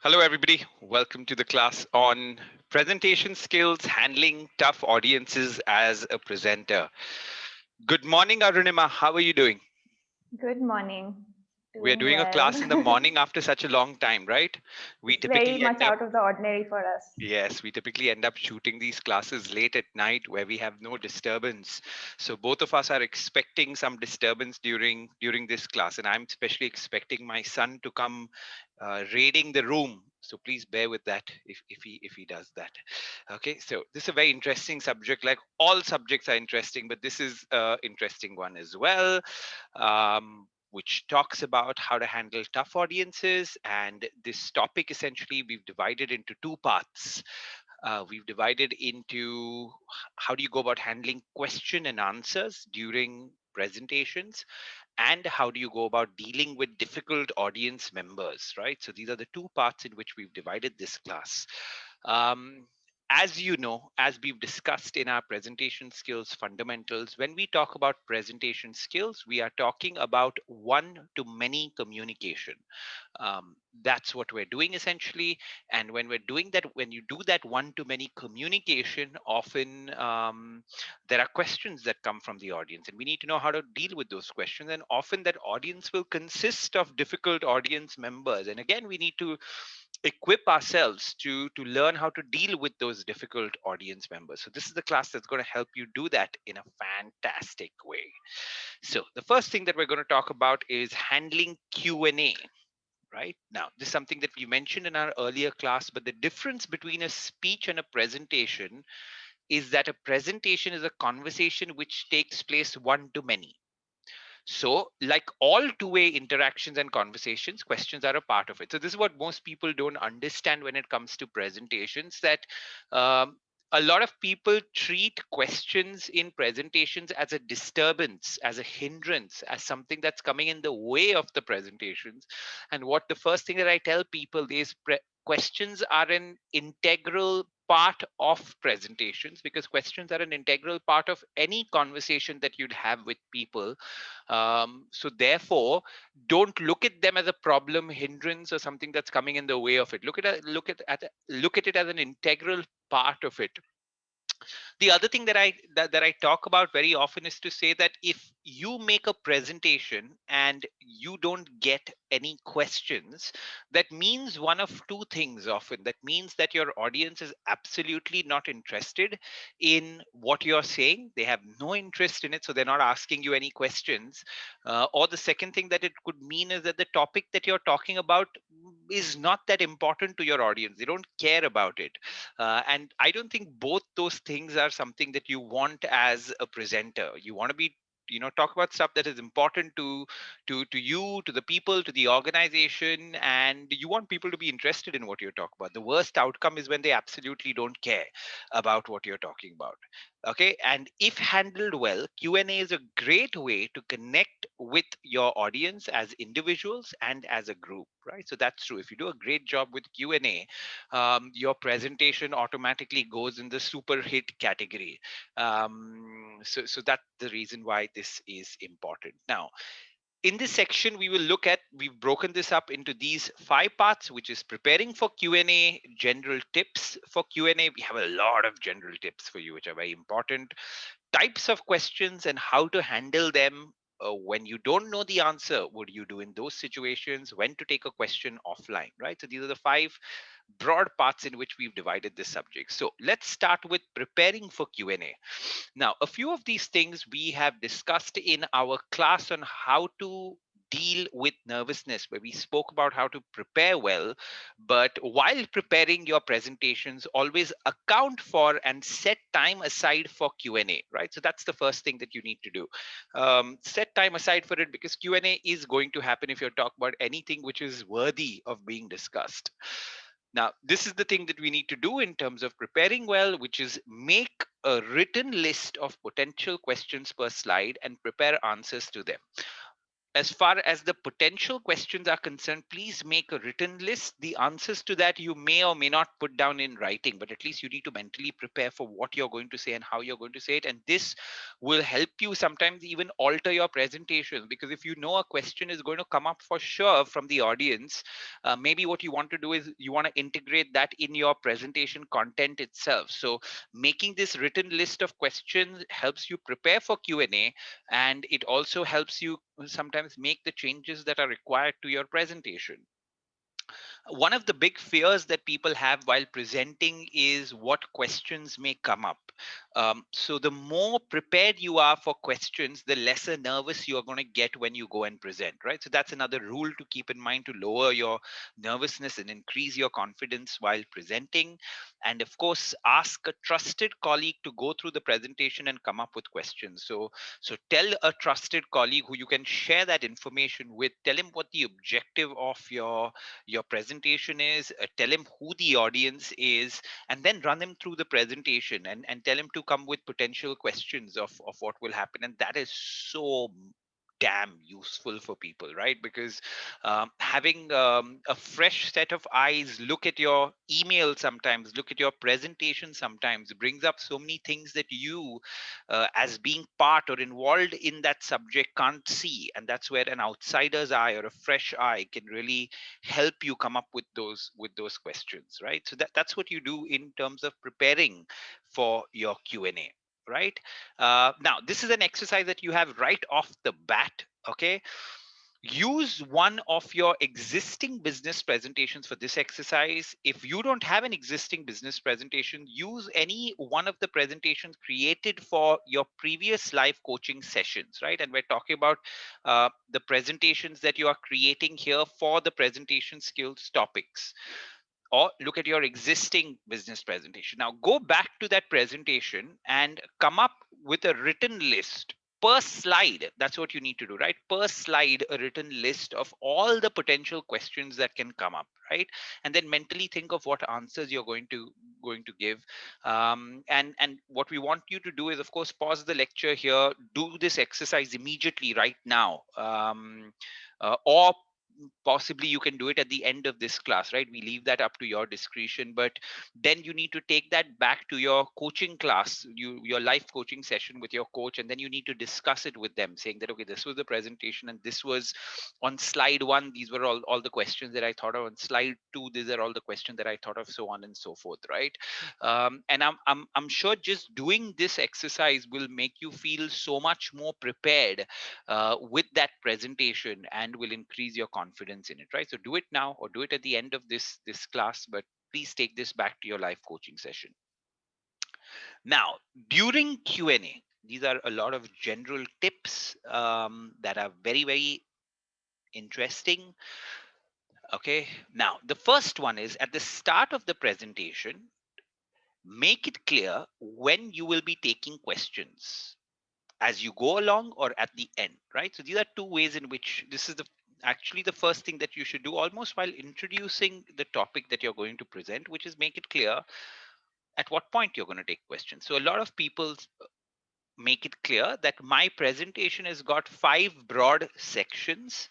Hello, everybody. Welcome to the class on presentation skills, handling tough audiences as a presenter. Good morning, Arunima. How are you doing? Good morning. We are Doing doing a well. class in the morning after such a long time, right? We It's very typically much end up out of the ordinary for us. Yes, we typically end up shooting these classes late at night where we have no disturbance. So both of us are expecting some disturbance during this class, and I'm especially expecting my son to come raiding the room. So please bear with that if he does that. Okay, so this is a very interesting subject. Like all subjects are interesting, but this is an interesting one as well. Which talks about how to handle tough audiences. And this topic essentially we've divided into two parts. We've divided into how do you go about handling question and answers during presentations, and how do you go about dealing with difficult audience members, right? So these are the two parts in which we've divided this class. um, as you know, as we've discussed in our presentation skills fundamentals, when we talk about presentation skills, we are talking about one to many communication. That's what we're doing essentially. And when we're doing that, when you do that one to many communication, often there are questions that come from the audience, and we need to know how to deal with those questions. And often that audience will consist of difficult audience members, and again we need to equip ourselves to learn how to deal with those difficult audience members. So this is the class that's going to help you do that in a fantastic way. So the first thing that we're going to talk about is handling Q&A. Right now, this is something that we mentioned in our earlier class, but the difference between a speech and a presentation is that a presentation is a conversation which takes place one to many. So, like all two-way interactions and conversations, questions are a part of it. So, this is what most people don't understand when it comes to presentations, that um, a lot of people treat questions in presentations as a disturbance, as a hindrance, as something that's coming in the way of the presentations. And what the first thing that I tell people is questions are an integral part of presentations, because questions are an integral part of any conversation that you'd have with people. So therefore, don't look at them as a problem, hindrance, or something that's coming in the way of it. Look at it as an integral part of it. The other thing that I talk about very often is to say that if you make a presentation and you don't get any questions, that means one of two things. Often that means that your audience is absolutely not interested in what you're saying. They have no interest in it, so they're not asking you any questions. Or the second thing that it could mean is that the topic that you're talking about is not that important to your audience. They don't care about it. And I don't think both those things are something that you want as a presenter. You want to be, talk about stuff that is important to you, to the people, to the organization, and you want people to be interested in what you're talking about. The worst outcome is when they absolutely don't care about what you're talking about. Okay, and if handled well, Q&A is a great way to connect with your audience as individuals and as a group, right? So that's true. If you do a great job with Q&A, your presentation automatically goes in the super hit category. So that's the reason why this is important. Now, in this section, we've broken this up into these five parts, which is preparing for Q&A, general tips for Q&A. We have a lot of general tips for you, which are very important. Types of questions and how to handle them. When you don't know the answer, what do you do in those situations? When to take a question offline, right? So these are the five broad parts in which we've divided this subject. So let's start with preparing for Q&A. Now, a few of these things we have discussed in our class on how to deal with nervousness, where we spoke about how to prepare well. But while preparing your presentations, always account for and set time aside for Q&A, right? So that's the first thing that you need to do. Set time aside for it, because Q&A is going to happen if you're talking about anything which is worthy of being discussed. Now, this is the thing that we need to do in terms of preparing well, which is make a written list of potential questions per slide and prepare answers to them. as far as the potential questions are concerned, please make a written list. The answers to that you may or may not put down in writing, but at least you need to mentally prepare for what you're going to say and how you're going to say it. And this will help you sometimes even alter your presentations, because if you know a question is going to come up for sure from the audience, maybe what you want to do is you want to integrate that in your presentation content itself. So making this written list of questions helps you prepare for Q&A, and it also helps you sometimes make the changes that are required to your presentation. One of the big fears that people have while presenting is what questions may come up. So the more prepared you are for questions, the lesser nervous you are going to get when you go and present, right? So that's another rule to keep in mind to lower your nervousness and increase your confidence while presenting. And of course, ask a trusted colleague to go through the presentation and come up with questions. So tell a trusted colleague who you can share that information with, tell him what the objective of your presentation is, tell him who the audience is, and then run him through the presentation, and tell him to come with potential questions of what will happen. And that is so damn useful for people, right? Because having a fresh set of eyes look at your email sometimes, look at your presentation sometimes, brings up so many things that you, as being part or involved in that subject, can't see. And that's where an outsider's eye or a fresh eye can really help you come up with those questions, right? So that's what you do in terms of preparing for your Q&A, right? Now this is an exercise that you have right off the bat. Okay, use one of your existing business presentations for this exercise. If you don't have an existing business presentation, use any one of the presentations created for your previous live coaching sessions, right? And we're talking about the presentations that you are creating here for the presentation skills topics. Or look at your existing business presentation. Now go back to that presentation and come up with a written list per slide. That's what you need to do, right? Per slide, a written list of all the potential questions that can come up, right? And then mentally think of what answers you're going to give. And what we want you to do is, of course, pause the lecture here, do this exercise immediately right now, or possibly you can do it at the end of this class, right? We leave that up to your discretion, but then you need to take that back to your coaching class, your life coaching session with your coach, and then you need to discuss it with them, saying that, okay, this was the presentation, and this was on slide one, these were all the questions that I thought of. On slide two, these are all the questions that I thought of, so on and so forth, right? And I'm sure just doing this exercise will make you feel so much more prepared with that presentation, and will increase your confidence in it, right? So do it now or do it at the end of this class, but please take this back to your live coaching session. Now, during Q&A, these are a lot of general tips that are very, very interesting. Okay, now the first one is, at the start of the presentation, make it clear when you will be taking questions, as you go along or at the end, right? So these are two ways in which this is the actually the first thing that you should do almost while introducing the topic that you're going to present, which is make it clear at what point you're going to take questions. So a lot of people make it clear that my presentation has got 5 broad sections,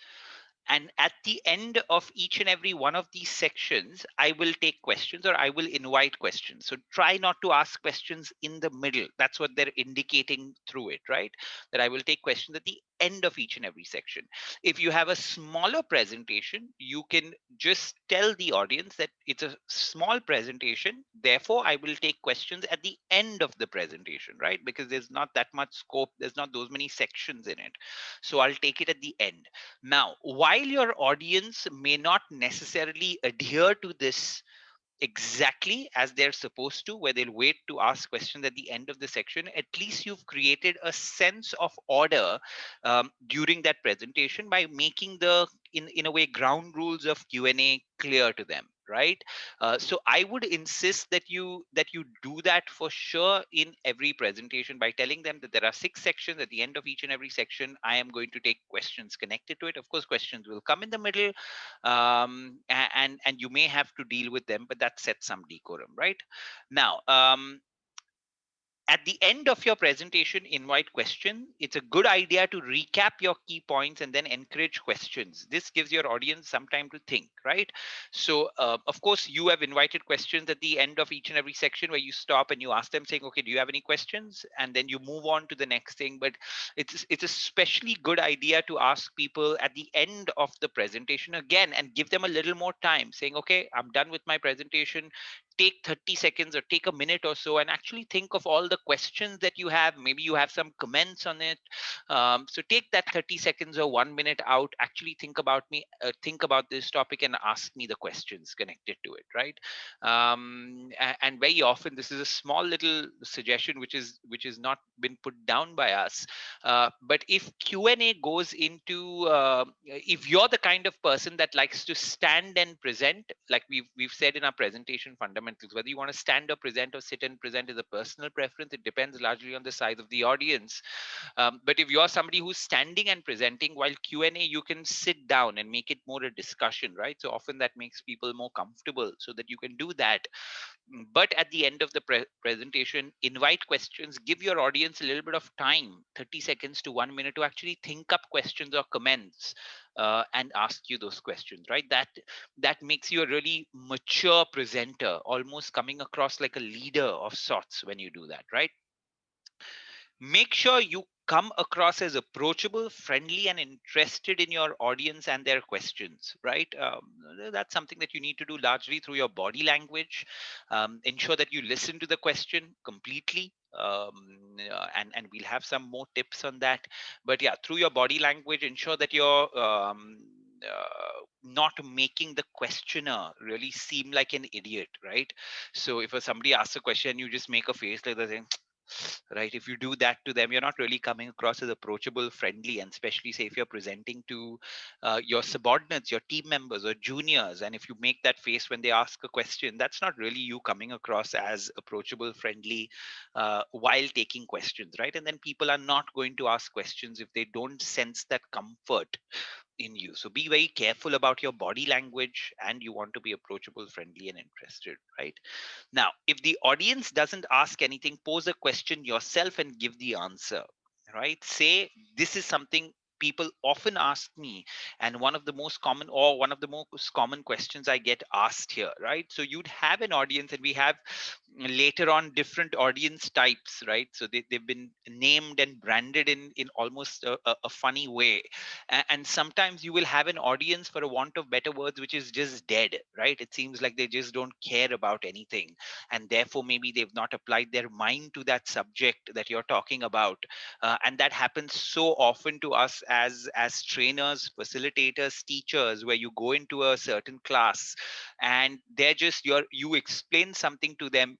and at the end of each and every one of these sections, I will take questions or I will invite questions. So try not to ask questions in the middle. That's what they're indicating through it, right? That I will take questions at the end of each and every section. If you have a smaller presentation, you can just tell the audience that it's a small presentation. Therefore, I will take questions at the end of the presentation, right? Because there's not that much scope, there's not those many sections in it. So I'll take it at the end. Now, while your audience may not necessarily adhere to this exactly as they're supposed to, where they'll wait to ask questions at the end of the section, at least you've created a sense of order during that presentation by making the, in a way, ground rules of Q&A clear to them, right? So I would insist that you do that for sure in every presentation, by telling them that there are 6 sections. At the end of each and every section, I am going to take questions connected to it. Of course, questions will come in the middle, and you may have to deal with them, but that sets some decorum, right? Now, At the end of your presentation invite question, it's a good idea to recap your key points and then encourage questions. This gives your audience some time to think, right? So of course you have invited questions at the end of each and every section, where you stop and you ask them saying, okay, do you have any questions? And then you move on to the next thing. But it's especially good idea to ask people at the end of the presentation again and give them a little more time, saying, okay, I'm done with my presentation. Take 30 seconds or take a minute or so and actually think of all the questions that you have. Maybe you have some comments on it. So take that 30 seconds or 1 minute out, actually think about this topic and ask me the questions connected to it, right? And very often this is a small little suggestion which is not been put down by us. But if Q&A goes into, if you're the kind of person that likes to stand and present, like we've said in our presentation fundamentals, whether you want to stand or present or sit and present is a personal preference. It depends largely on the size of the audience. But if you're somebody who's standing and presenting, while Q&A, you can sit down and make it more a discussion, right? So often that makes people more comfortable so that you can do that. But at the end of the presentation, invite questions, give your audience a little bit of time, 30 seconds to 1 minute, to actually think up questions or comments, and ask you those questions, right? That makes you a really mature presenter, almost coming across like a leader of sorts when you do that, right? Make sure you come across as approachable, friendly, and interested in your audience and their questions, right? That's something that you need to do largely through your body language. Ensure that you listen to the question completely. And we'll have some more tips on that. But yeah, through your body language, ensure that you're not making the questioner really seem like an idiot, right? So if somebody asks a question, you just make a face like that, saying, right? If you do that to them, you're not really coming across as approachable, friendly. And especially say if you're presenting to your subordinates, your team members or juniors, and if you make that face when they ask a question, that's not really you coming across as approachable, friendly, while taking questions, right? And then people are not going to ask questions if they don't sense that comfort in you. So be very careful about your body language, and you want to be approachable, friendly, and interested, right? Now, if the audience doesn't ask anything, pose a question yourself and give the answer, right? Say, this is something people often ask me, and one of the most common questions I get asked here, right? So you'd have an audience, and we have later on different audience types, right? So they've been named and branded in almost a funny way. And sometimes you will have an audience, for a want of better words, which is just dead, right? It seems like they just don't care about anything, and therefore maybe they've not applied their mind to that subject that you're talking about. And that happens so often to us as trainers, facilitators, teachers, where you go into a certain class and they're just you explain something to them,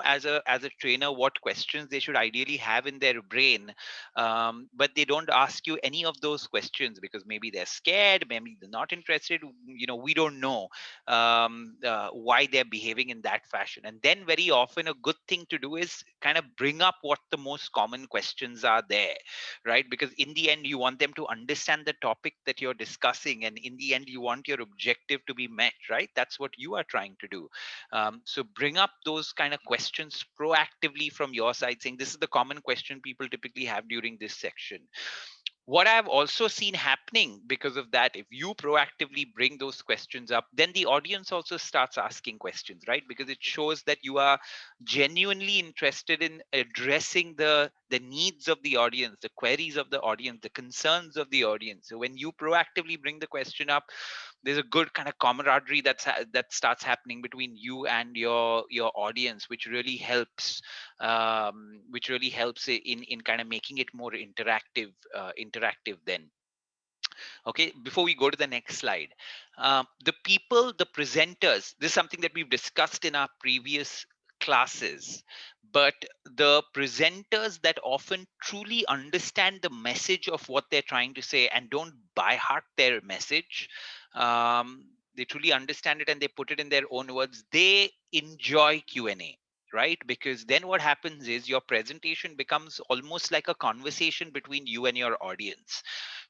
as a trainer what questions they should ideally have in their brain. But they don't ask you any of those questions because maybe they're scared, maybe they're not interested. We don't know why they're behaving in that fashion. And then very often a good thing to do is kind of bring up what the most common questions are there, right? Because in the end you want them to understand the topic that you're discussing, and in the end you want your objective to be met, right? That's what you are trying to do. So bring up those kind of questions proactively from your side, saying this is the common question people typically have during this section. What I've also seen happening because of that, if you proactively bring those questions up, then the audience also starts asking questions, right? Because it shows that you are genuinely interested in addressing the needs of the audience, the queries of the audience, the concerns of the audience. So when you proactively bring the question up, there's a good kind of camaraderie that starts happening between you and your audience, which really helps in kind of making it more interactive then. Okay, before we go to the next slide, the presenters, this is something that we've discussed in our previous classes, but the presenters that often truly understand the message of what they're trying to say and don't by heart their message, they truly understand it and they put it in their own words, they enjoy Q&A, right? Because then what happens is your presentation becomes almost like a conversation between you and your audience.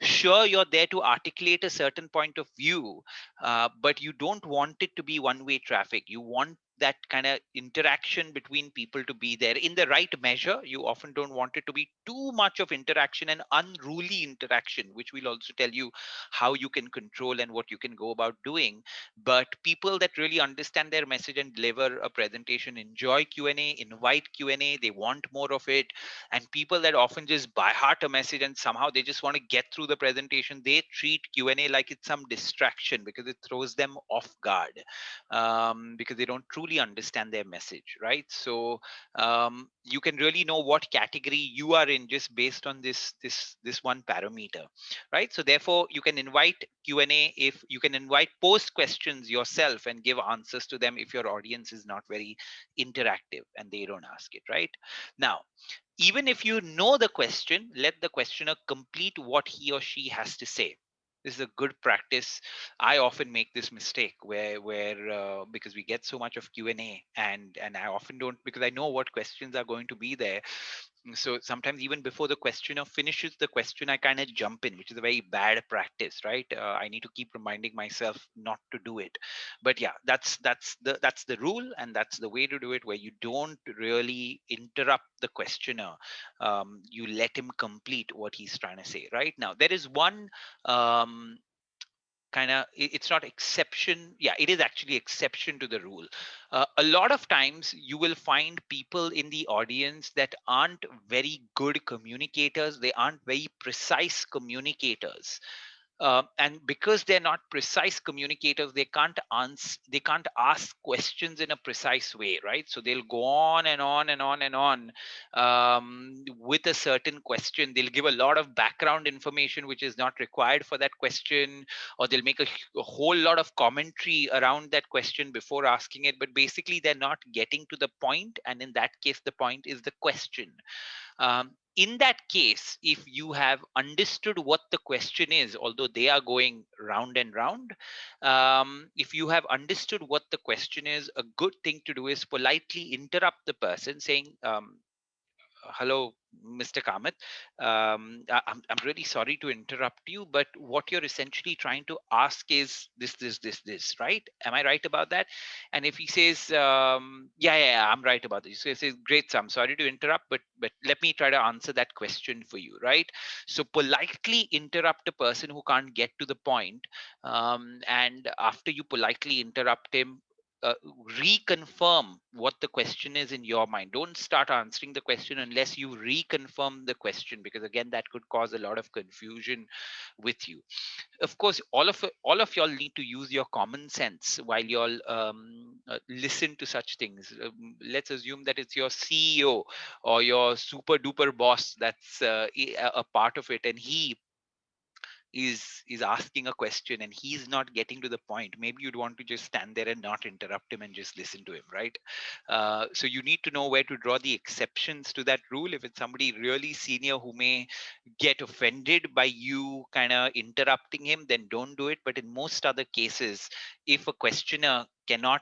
Sure, you're there to articulate a certain point of view, but you don't want it to be one way traffic. You want that kind of interaction between people to be there in the right measure. You often don't want it to be too much of interaction and unruly interaction, which will also tell you how you can control and what you can go about doing. But people that really understand their message and deliver a presentation enjoy Q&A, invite Q&A, they want more of it. And people that often just by heart a message and somehow they just want to get through the presentation, they treat Q&A like it's some distraction because it throws them off guard, because they don't truly understand their message, right? So you can really know what category you are in just based on this one parameter, right? So therefore you can invite Q&A, if you can invite post questions yourself and give answers to them if your audience is not very interactive and they don't ask it, right? Now, even if you know the question, let the questioner complete what he or she has to say. This is a good practice. I often make this mistake where because we get so much of Q&A, and I often don't, because I know what questions are going to be there. So sometimes even before the questioner finishes the question, I kind of jump in, which is a very bad practice, right? I need to keep reminding myself not to do it. But yeah, that's the rule, and that's the way to do it, where you don't really interrupt the questioner. You let him complete what he's trying to say. Right now, there is one um, kind of, it's not exception, yeah, it is actually exception to the rule. A lot of times you will find people in the audience that aren't very good communicators, they aren't very precise communicators. And because they're not precise communicators, they can't answer, they can't ask questions in a precise way, right? So they'll go on and on and on and on, with a certain question. They'll give a lot of background information which is not required for that question, or they'll make a whole lot of commentary around that question before asking it, but basically they're not getting to the point, and in that case the point is the question. In that case, if you have understood what the question is, although they are going round and round, if you have understood what the question is, a good thing to do is politely interrupt the person, saying, hello, Mr. Kamat. I'm really sorry to interrupt you, but what you're essentially trying to ask is this, right? Am I right about that? And if he says, yeah, I'm right about this. So he says, great, sir, I'm sorry to interrupt, but let me try to answer that question for you, right? So politely interrupt a person who can't get to the point, and after you politely interrupt him, uh, reconfirm what the question is in your mind. Don't start answering the question unless you reconfirm the question, because again, that could cause a lot of confusion with you. Of course, all of y'all need to use your common sense while y'all listen to such things. Let's assume that it's your CEO or your super duper boss that's a part of it, and he is asking a question and he's not getting to the point. Maybe you'd want to just stand there and not interrupt him and just listen to him, right? So you need to know where to draw the exceptions to that rule. If it's somebody really senior who may get offended by you kind of interrupting him, then don't do it. But in most other cases, if a questioner cannot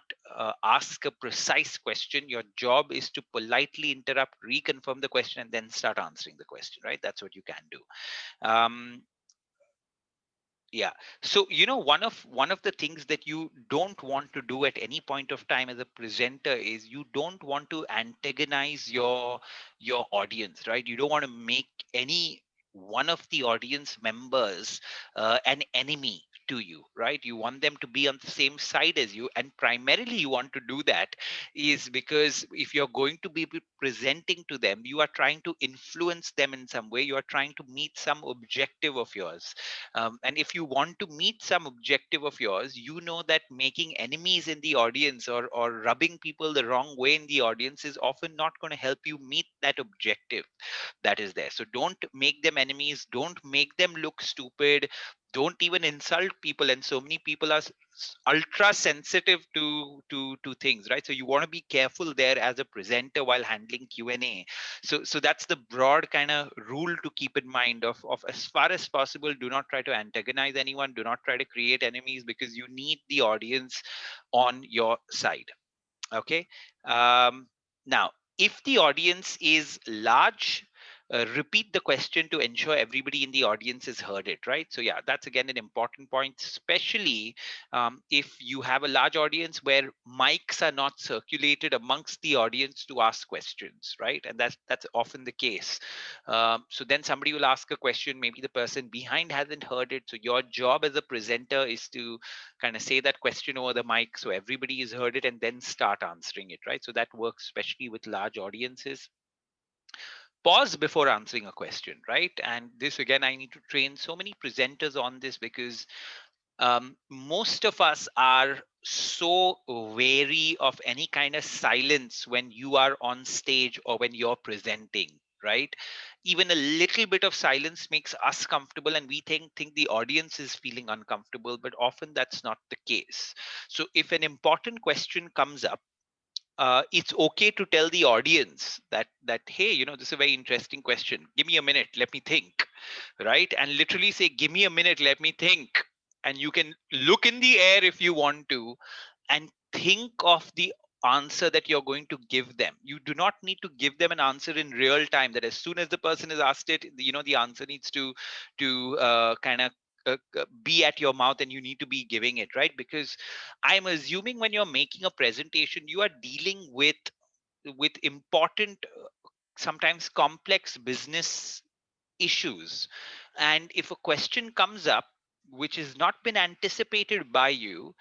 ask a precise question, your job is to politely interrupt, reconfirm the question, and then start answering the question, right? That's what you can do. um, yeah. So, one of the things that you don't want to do at any point of time as a presenter is you don't want to antagonize your audience, right? You don't want to make any one of the audience members an enemy to you, right? You want them to be on the same side as you, and primarily you want to do that is because if you're going to be presenting to them, you are trying to influence them in some way. You are trying to meet some objective of yours, and if you want to meet some objective of yours, you know that making enemies in the audience, or rubbing people the wrong way in the audience, is often not going to help you meet that objective that is there. So don't make them enemies. Don't make them look stupid. Don't even insult people. And so many people are ultra sensitive to things, right? So you want to be careful there as a presenter while handling Q&A. So that's the broad kind of rule to keep in mind, of as far as possible, do not try to antagonize anyone, do not try to create enemies, because you need the audience on your side. Okay. Now, if the audience is large, repeat the question to ensure everybody in the audience has heard it, right? So yeah, that's again an important point, especially if you have a large audience where mics are not circulated amongst the audience to ask questions, right? And that's often the case. So then somebody will ask a question, maybe the person behind hasn't heard it. So your job as a presenter is to kind of say that question over the mic so everybody has heard it and then start answering it, right? So that works especially with large audiences. Pause before answering a question, right? And this again, I need to train so many presenters on this because most of us are so wary of any kind of silence when you are on stage or when you're presenting, right? Even a little bit of silence makes us comfortable and we think the audience is feeling uncomfortable, but often that's not the case. So if an important question comes up, it's okay to tell the audience that hey, this is a very interesting question, give me a minute, let me think, right? And literally say, give me a minute, let me think. And you can look in the air if you want to and think of the answer that you're going to give them. You do not need to give them an answer in real time, that as soon as the person has asked it, the answer needs to kind of be at your mouth and you need to be giving it, right? Because I'm assuming when you're making a presentation, you are dealing with important, sometimes complex business issues. And if a question comes up which has not been anticipated by you,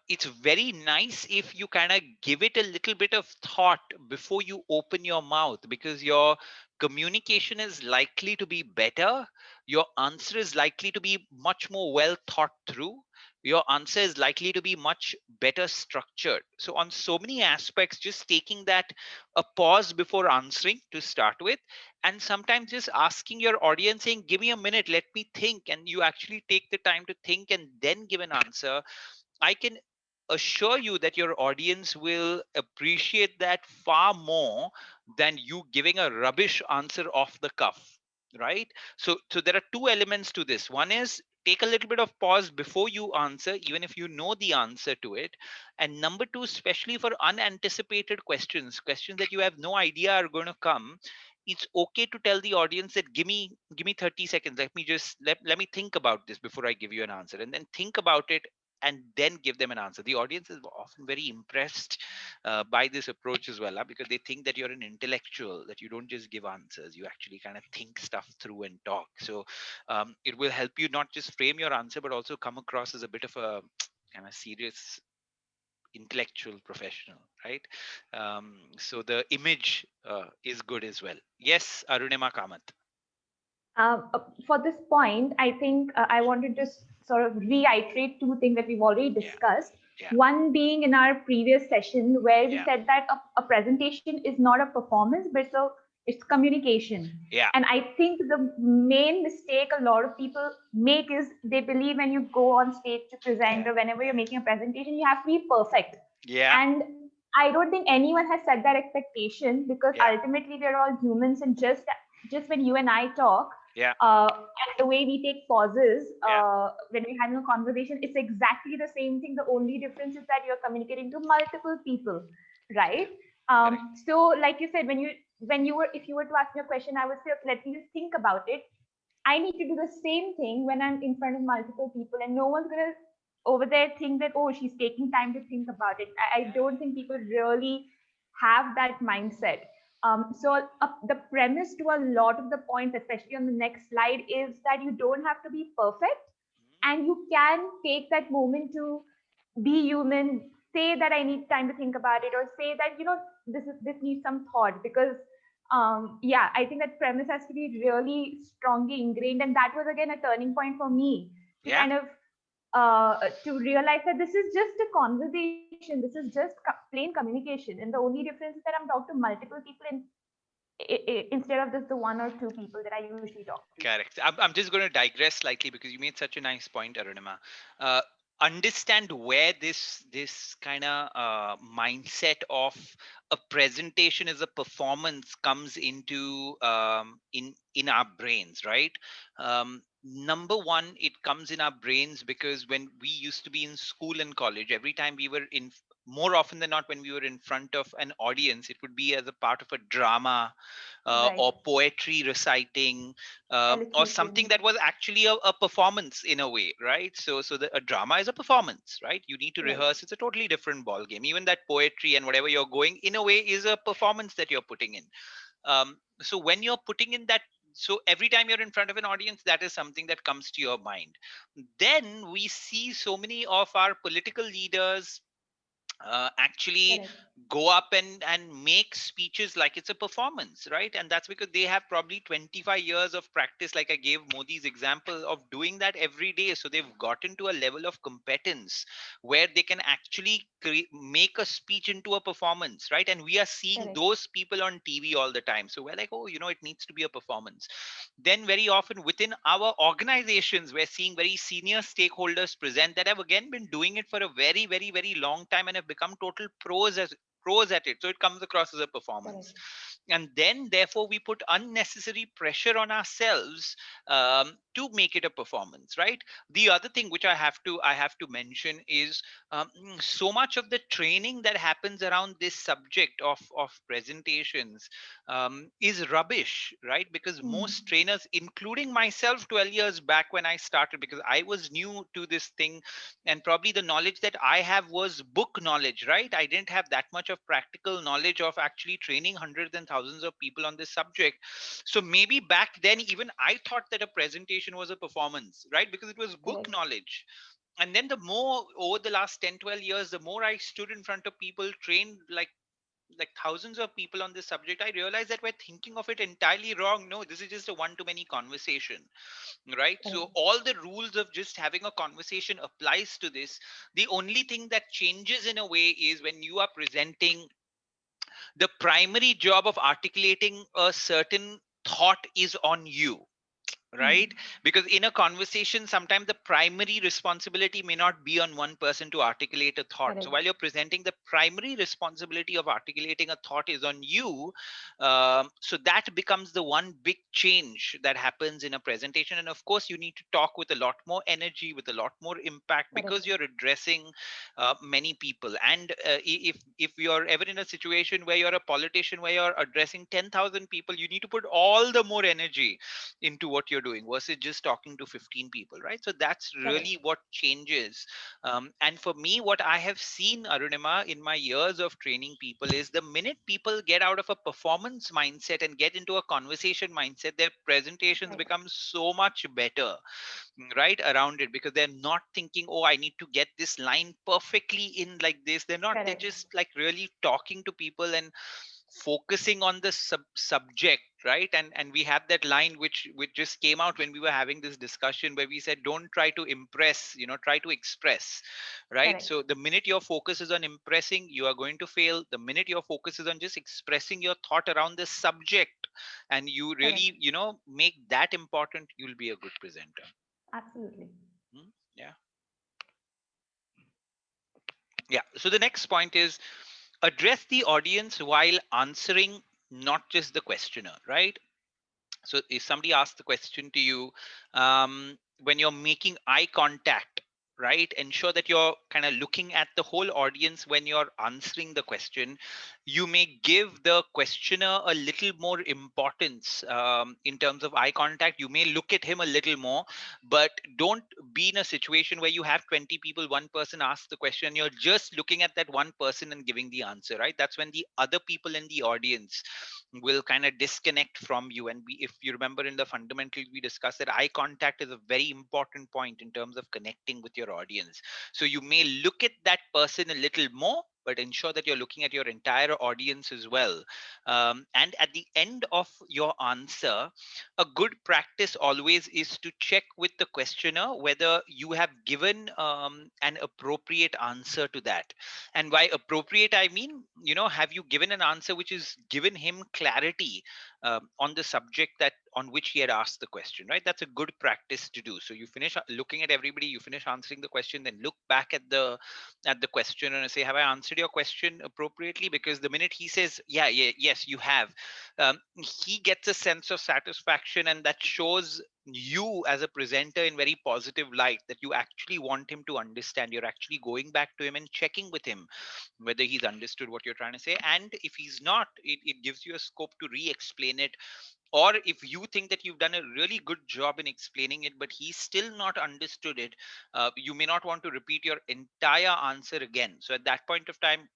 it's very nice if you kind of give it a little bit of thought before you open your mouth, because your communication is likely to be better, your answer is likely to be much more well thought through, your answer is likely to be much better structured. So on so many aspects, just taking that a pause before answering to start with, and sometimes just asking your audience, saying, give me a minute, let me think, and you actually take the time to think and then give an answer, I can assure you that your audience will appreciate that far more than you giving a rubbish answer off the cuff, right? So there are two elements to this. One is, take a little bit of pause before you answer, even if you know the answer to it. And number two, especially for unanticipated questions that you have no idea are going to come, it's okay to tell the audience that, give me 30 seconds, let me think about this before I give you an answer, and then think about it and then give them an answer. The audience is often very impressed by this approach as well, because they think that you're an intellectual, that you don't just give answers, you actually kind of think stuff through and talk. So it will help you not just frame your answer, but also come across as a bit of a kind of serious intellectual professional, right? So the image is good as well. Yes, Arunima Kamat. For this point, I think I want to just sort of reiterate two things that we've already Yeah, discussed. yeah, One being in our previous session where we yeah, said that a presentation is not a performance, but it's communication. yeah, And I think the main mistake a lot of people make is they believe when you go on stage to present or whenever you're making a presentation, you have to be perfect. yeah, And I don't think anyone has set that expectation, because yeah, ultimately we're all humans, and just when you and I talk, yeah, and the way we take pauses yeah. when we're having a conversation, it's exactly the same thing. The only difference is that you're communicating to multiple people, Correct, right? correct. So, like you said, if you were to ask me a question, I would say, okay, let me just think about it. I need to do the same thing when I'm in front of multiple people, and no one's gonna over there think that, oh, she's taking time to think about it. I don't think people really have that mindset. So the premise to a lot of the points, especially on the next slide, is that you don't have to be perfect, and you can take that moment to be human. Say that I need time to think about it, or say that this needs some thought, because yeah, I think that premise has to be really strongly ingrained, and that was again a turning point for me to Yeah. kind of to realize that this is just a conversation, this is just plain communication, and the only difference is that I'm talking to multiple people instead of just the one or two people that I usually talk to. Correct. I'm just going to digress slightly because you made such a nice point, Arunima. Uh, Understand where this kind of mindset of a presentation as a performance comes into in our brains, right? Number one, it comes in our brains because when we used to be in school and college, every time we were in more often than not, when we were in front of an audience, it would be as a part of a drama, Right. or poetry reciting, or something Elocution. that was actually a performance in a way, right? A drama is a performance, right? You need to Right. rehearse. It's a totally different ball game. Even that poetry and whatever you're going in a way is a performance that you're putting in. So when you're putting in that, so every time you're in front of an audience, that is something that comes to your mind. Then we see so many of our political leaders actually Correct. go up and make speeches like it's a performance, right? And that's because they have probably 25 years of practice, like I gave Modi's example of doing that every day. So they've gotten to a level of competence where they can actually make a speech into a performance, right? And we are seeing Correct. those people on TV all the time, so we're like, oh, it needs to be a performance. Then very often within our organizations, we're seeing very senior stakeholders present that have again been doing it for a very, very, very long time and have become total pros at it. So it comes across as a performance. Correct. And then therefore we put unnecessary pressure on ourselves to make it a performance, right? The other thing which I have to mention is so much of the training that happens around this subject of presentations is rubbish, right? Because Hmm. most trainers, including myself 12 years back when I started, because I was new to this thing, and probably the knowledge that I have was book knowledge, right? I didn't have that much of practical knowledge of actually training hundreds and thousands of people on this subject. So maybe back then, even I thought that a presentation was a performance, right? Because it was book Correct. knowledge. And then the more over the last 10, 12 years, the more I stood in front of people, trained like thousands of people on this subject, I realized that we're thinking of it entirely wrong. No, this is just a one to many conversation, right? Correct. So all the rules of just having a conversation applies to this. The only thing that changes in a way is when you are presenting, the primary job of articulating a certain thought is on you, Hmm. right? Because in a conversation, sometimes the primary responsibility may not be on one person to articulate a thought. So Correct. while you're presenting, the primary responsibility of articulating a thought is on you. So that becomes the one big change that happens in a presentation. And of course, you need to talk with a lot more energy, with a lot more impact, because Correct. you're addressing many people. And if you're ever in a situation where you're a politician, where you're addressing 10,000 people, you need to put all the more energy into what you're doing versus just talking to 15 people, right? So that's Correct. really what changes. And for me, what I have seen, Arunima, in my years of training people is the minute people get out of a performance mindset and get into a conversation mindset, their presentations Right. become so much better, right, around it, because they're not thinking, oh, I need to get this line perfectly in like this. They're Correct. just like really talking to people and focusing on the subject, right? And we have that line which just came out when we were having this discussion, where we said, don't try to impress, try to express, right? Correct. So the minute your focus is on impressing, you are going to fail. The minute your focus is on just expressing your thought around the subject, and you Correct. really make that important, you'll be a good presenter. Absolutely. Yeah. Yeah, so the next point is address the audience while answering, not just the questioner, right? So if somebody asks the question to you, when you're making eye contact, right, ensure that you're kind of looking at the whole audience when you're answering the question. You may give the questioner a little more importance in terms of eye contact. You may look at him a little more, but don't be in a situation where you have 20 people, one person asks the question, you're just looking at that one person and giving the answer, right? That's when the other people in the audience will kind of disconnect from you. And if you remember in the fundamentals, we discussed that eye contact is a very important point in terms of connecting with your audience. So you may look at that person a little more, but ensure that you're looking at your entire audience as well. And at the end of your answer, a good practice always is to check with the questioner whether you have given an appropriate answer to that. And by appropriate, I mean, have you given an answer which is given him clarity on the subject that on which he had asked the question, right? That's a good practice to do. So you finish looking at everybody, you finish answering the question, then look back at the question and say, have I answered your question appropriately? Because the minute he says, yeah, yeah, yes, you have, he gets a sense of satisfaction, and that shows you as a presenter in very positive light, that you actually want him to understand. You're actually going back to him and checking with him whether he's understood what you're trying to say. And if he's not, it gives you a scope to re-explain it. Or if you think that you've done a really good job in explaining it but he's still not understood it, you may not want to repeat your entire answer again. So at that point of time,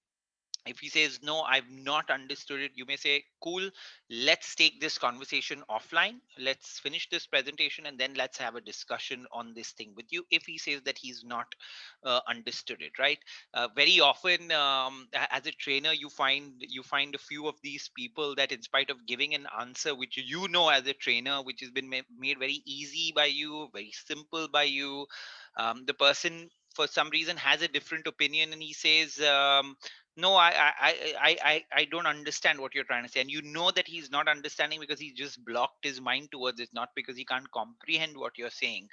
if he says no, I've not understood it, you may say, cool, let's take this conversation offline, let's finish this presentation, and then let's have a discussion on this thing with you, if he says that he's not understood it, right? Very often, as a trainer, you find a few of these people that, in spite of giving an answer which you know as a trainer, which has been made very easy by you, very simple by you, the person for some reason has a different opinion, and he says, no, I don't understand what you're trying to say. And you know that he's not understanding because he just blocked his mind towards it, not because he can't comprehend what you're saying.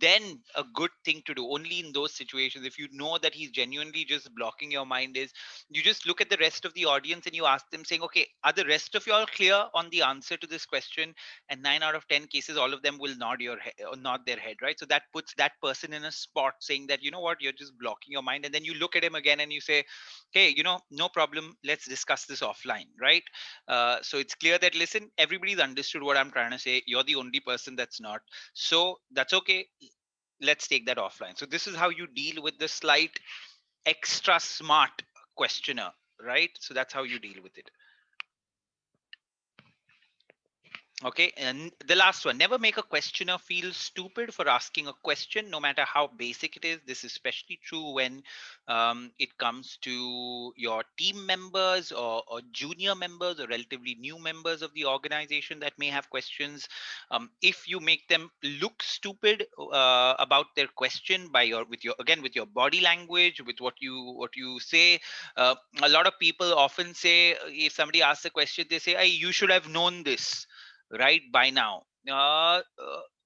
Then a good thing to do, only in those situations, if you know that he's genuinely just blocking your mind, is you just look at the rest of the audience and you ask them, saying, okay, are the rest of you all clear on the answer to this question? And 9 out of 10 cases, all of them will nod your head, or nod their head, right? So that puts that person in a spot, saying that, you know what, you're just blocking your mind. And then you look at him again and you say, okay, no problem, let's discuss this offline, right? So it's clear that, listen, everybody's understood what I'm trying to say, you're the only person that's not, so that's okay, let's take that offline. So this is how you deal with the slight extra smart questioner, right? So that's how you deal with it. Okay, and the last one, never make a questioner feel stupid for asking a question, no matter how basic it is. This is especially true when it comes to your team members, or junior members, or relatively new members of the organization that may have questions. If you make them look stupid about their question by with your body language, with what you say, uh, a lot of people often say, if somebody asks a question, they say, hey, you should have known this right by now.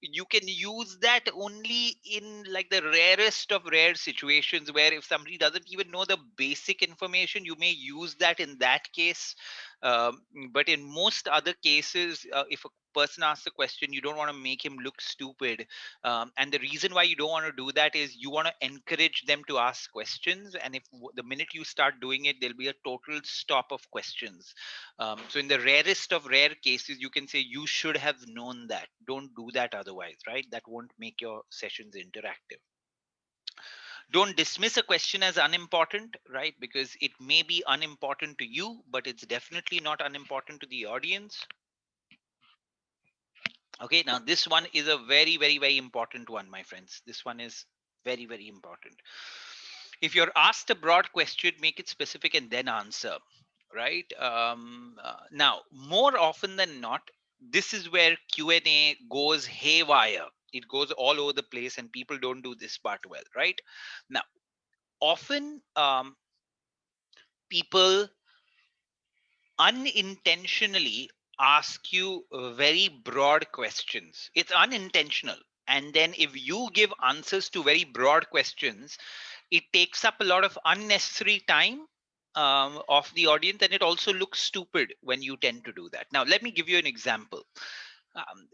You can use that only in, like, the rarest of rare situations, where if somebody doesn't even know the basic information, you may use that in that case. um, but in most other cases, if a person asks a question, you don't want to make him look stupid. And the reason why you don't want to do that is you want to encourage them to ask questions, and if the minute you start doing it, there'll be a total stop of questions. So in the rarest of rare cases, you can say, you should have known that. Don't do that otherwise, right? That won't make your sessions interactive. Don't dismiss a question as unimportant, right? Because it may be unimportant to you, but it's definitely not unimportant to the audience. Okay, now this one is a very, very, very important one, my friends. This one is very, very important. If you're asked a broad question, make it specific and then answer, right? Now, more often than not, this is where Q&A goes haywire. It goes all over the place, and people don't do this part well, right? Now, often, people unintentionally ask you very broad questions. It's unintentional. And then if you give answers to very broad questions, it takes up a lot of unnecessary time of the audience, and it also looks stupid when you tend to do that. Now, let me give you an example. Um,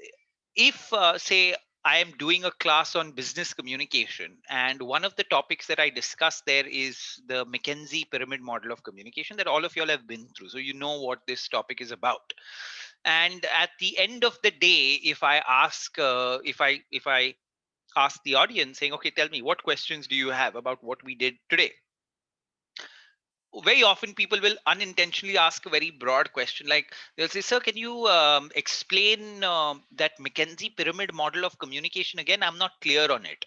if, say, I am doing a class on business communication, and one of the topics that I discuss there is the McKinsey pyramid model of communication that all of you all have been through. So you know what this topic is about. And at the end of the day, if I ask the audience, saying, okay, tell me, what questions do you have about what we did today? Very often people will unintentionally ask a very broad question, like they'll say, sir, can you explain that McKinsey pyramid model of communication again? I'm not clear on it.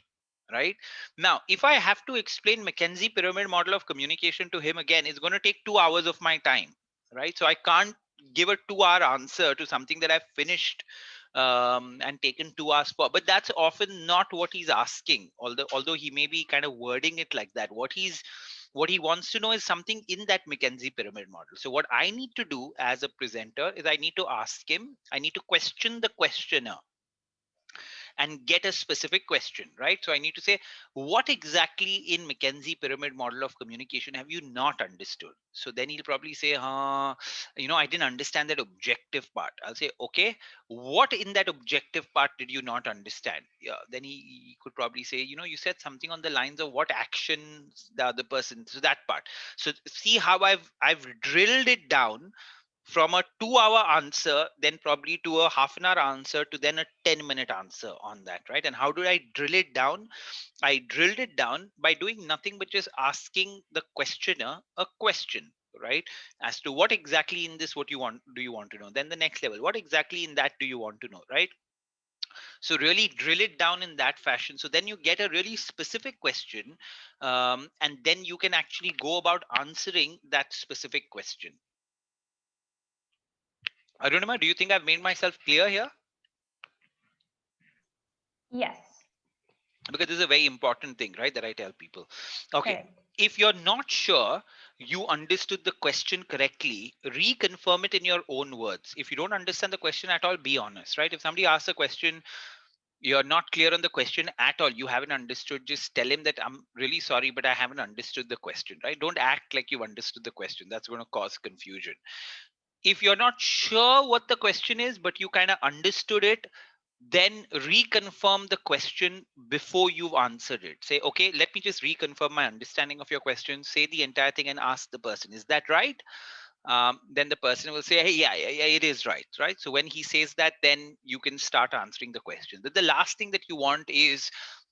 Right now, if I have to explain McKinsey pyramid model of communication to him again, it's going to take 2 hours of my time, right? So I can't give a 2 hour answer to something that I've finished and taken 2 hours for. But that's often not what he's asking, although he may be kind of wording it like that. What he wants to know is something in that McKinsey pyramid model. So what I need to do as a presenter is I need to ask him, I need to question the questioner. and get a specific question, right? So I need to say, what exactly in McKenzie pyramid model of communication have you not understood? So then he'll probably say, I didn't understand that objective part. I'll say, okay, what in that objective part did you not understand? Yeah, then he could probably say, you said something on the lines of what actions the other person, so that part. So see how I've drilled it down from a 2 hour answer, then probably to a half an hour answer, to then a 10-minute answer on that, right? And how do I drill it down? I drilled it down by doing nothing but just asking the questioner a question, right? As to what exactly in this, what you want, do you want to know? Then the next level, what exactly in that do you want to know, right? So really drill it down in that fashion. So then you get a really specific question, and then you can actually go about answering that specific question. Arunima, do you think I've made myself clear here? Yes. Because this is a very important thing, right, that I tell people. Okay, Correct. if you're not sure you understood the question correctly, reconfirm it in your own words. If you don't understand the question at all, be honest, right? If somebody asks a question, you're not clear on the question at all, you haven't understood, just tell him that I'm really sorry, but I haven't understood the question, right? Don't act like you've understood the question. That's going to cause confusion. If you're not sure what the question is, but you kind of understood it, then reconfirm the question before you've answered it. Say, okay, let me just reconfirm my understanding of your question. Say the entire thing and ask the person, is that right? Then the person will say, hey, yeah, it is right, right? So when he says that, then you can start answering the question. But the last thing that you want is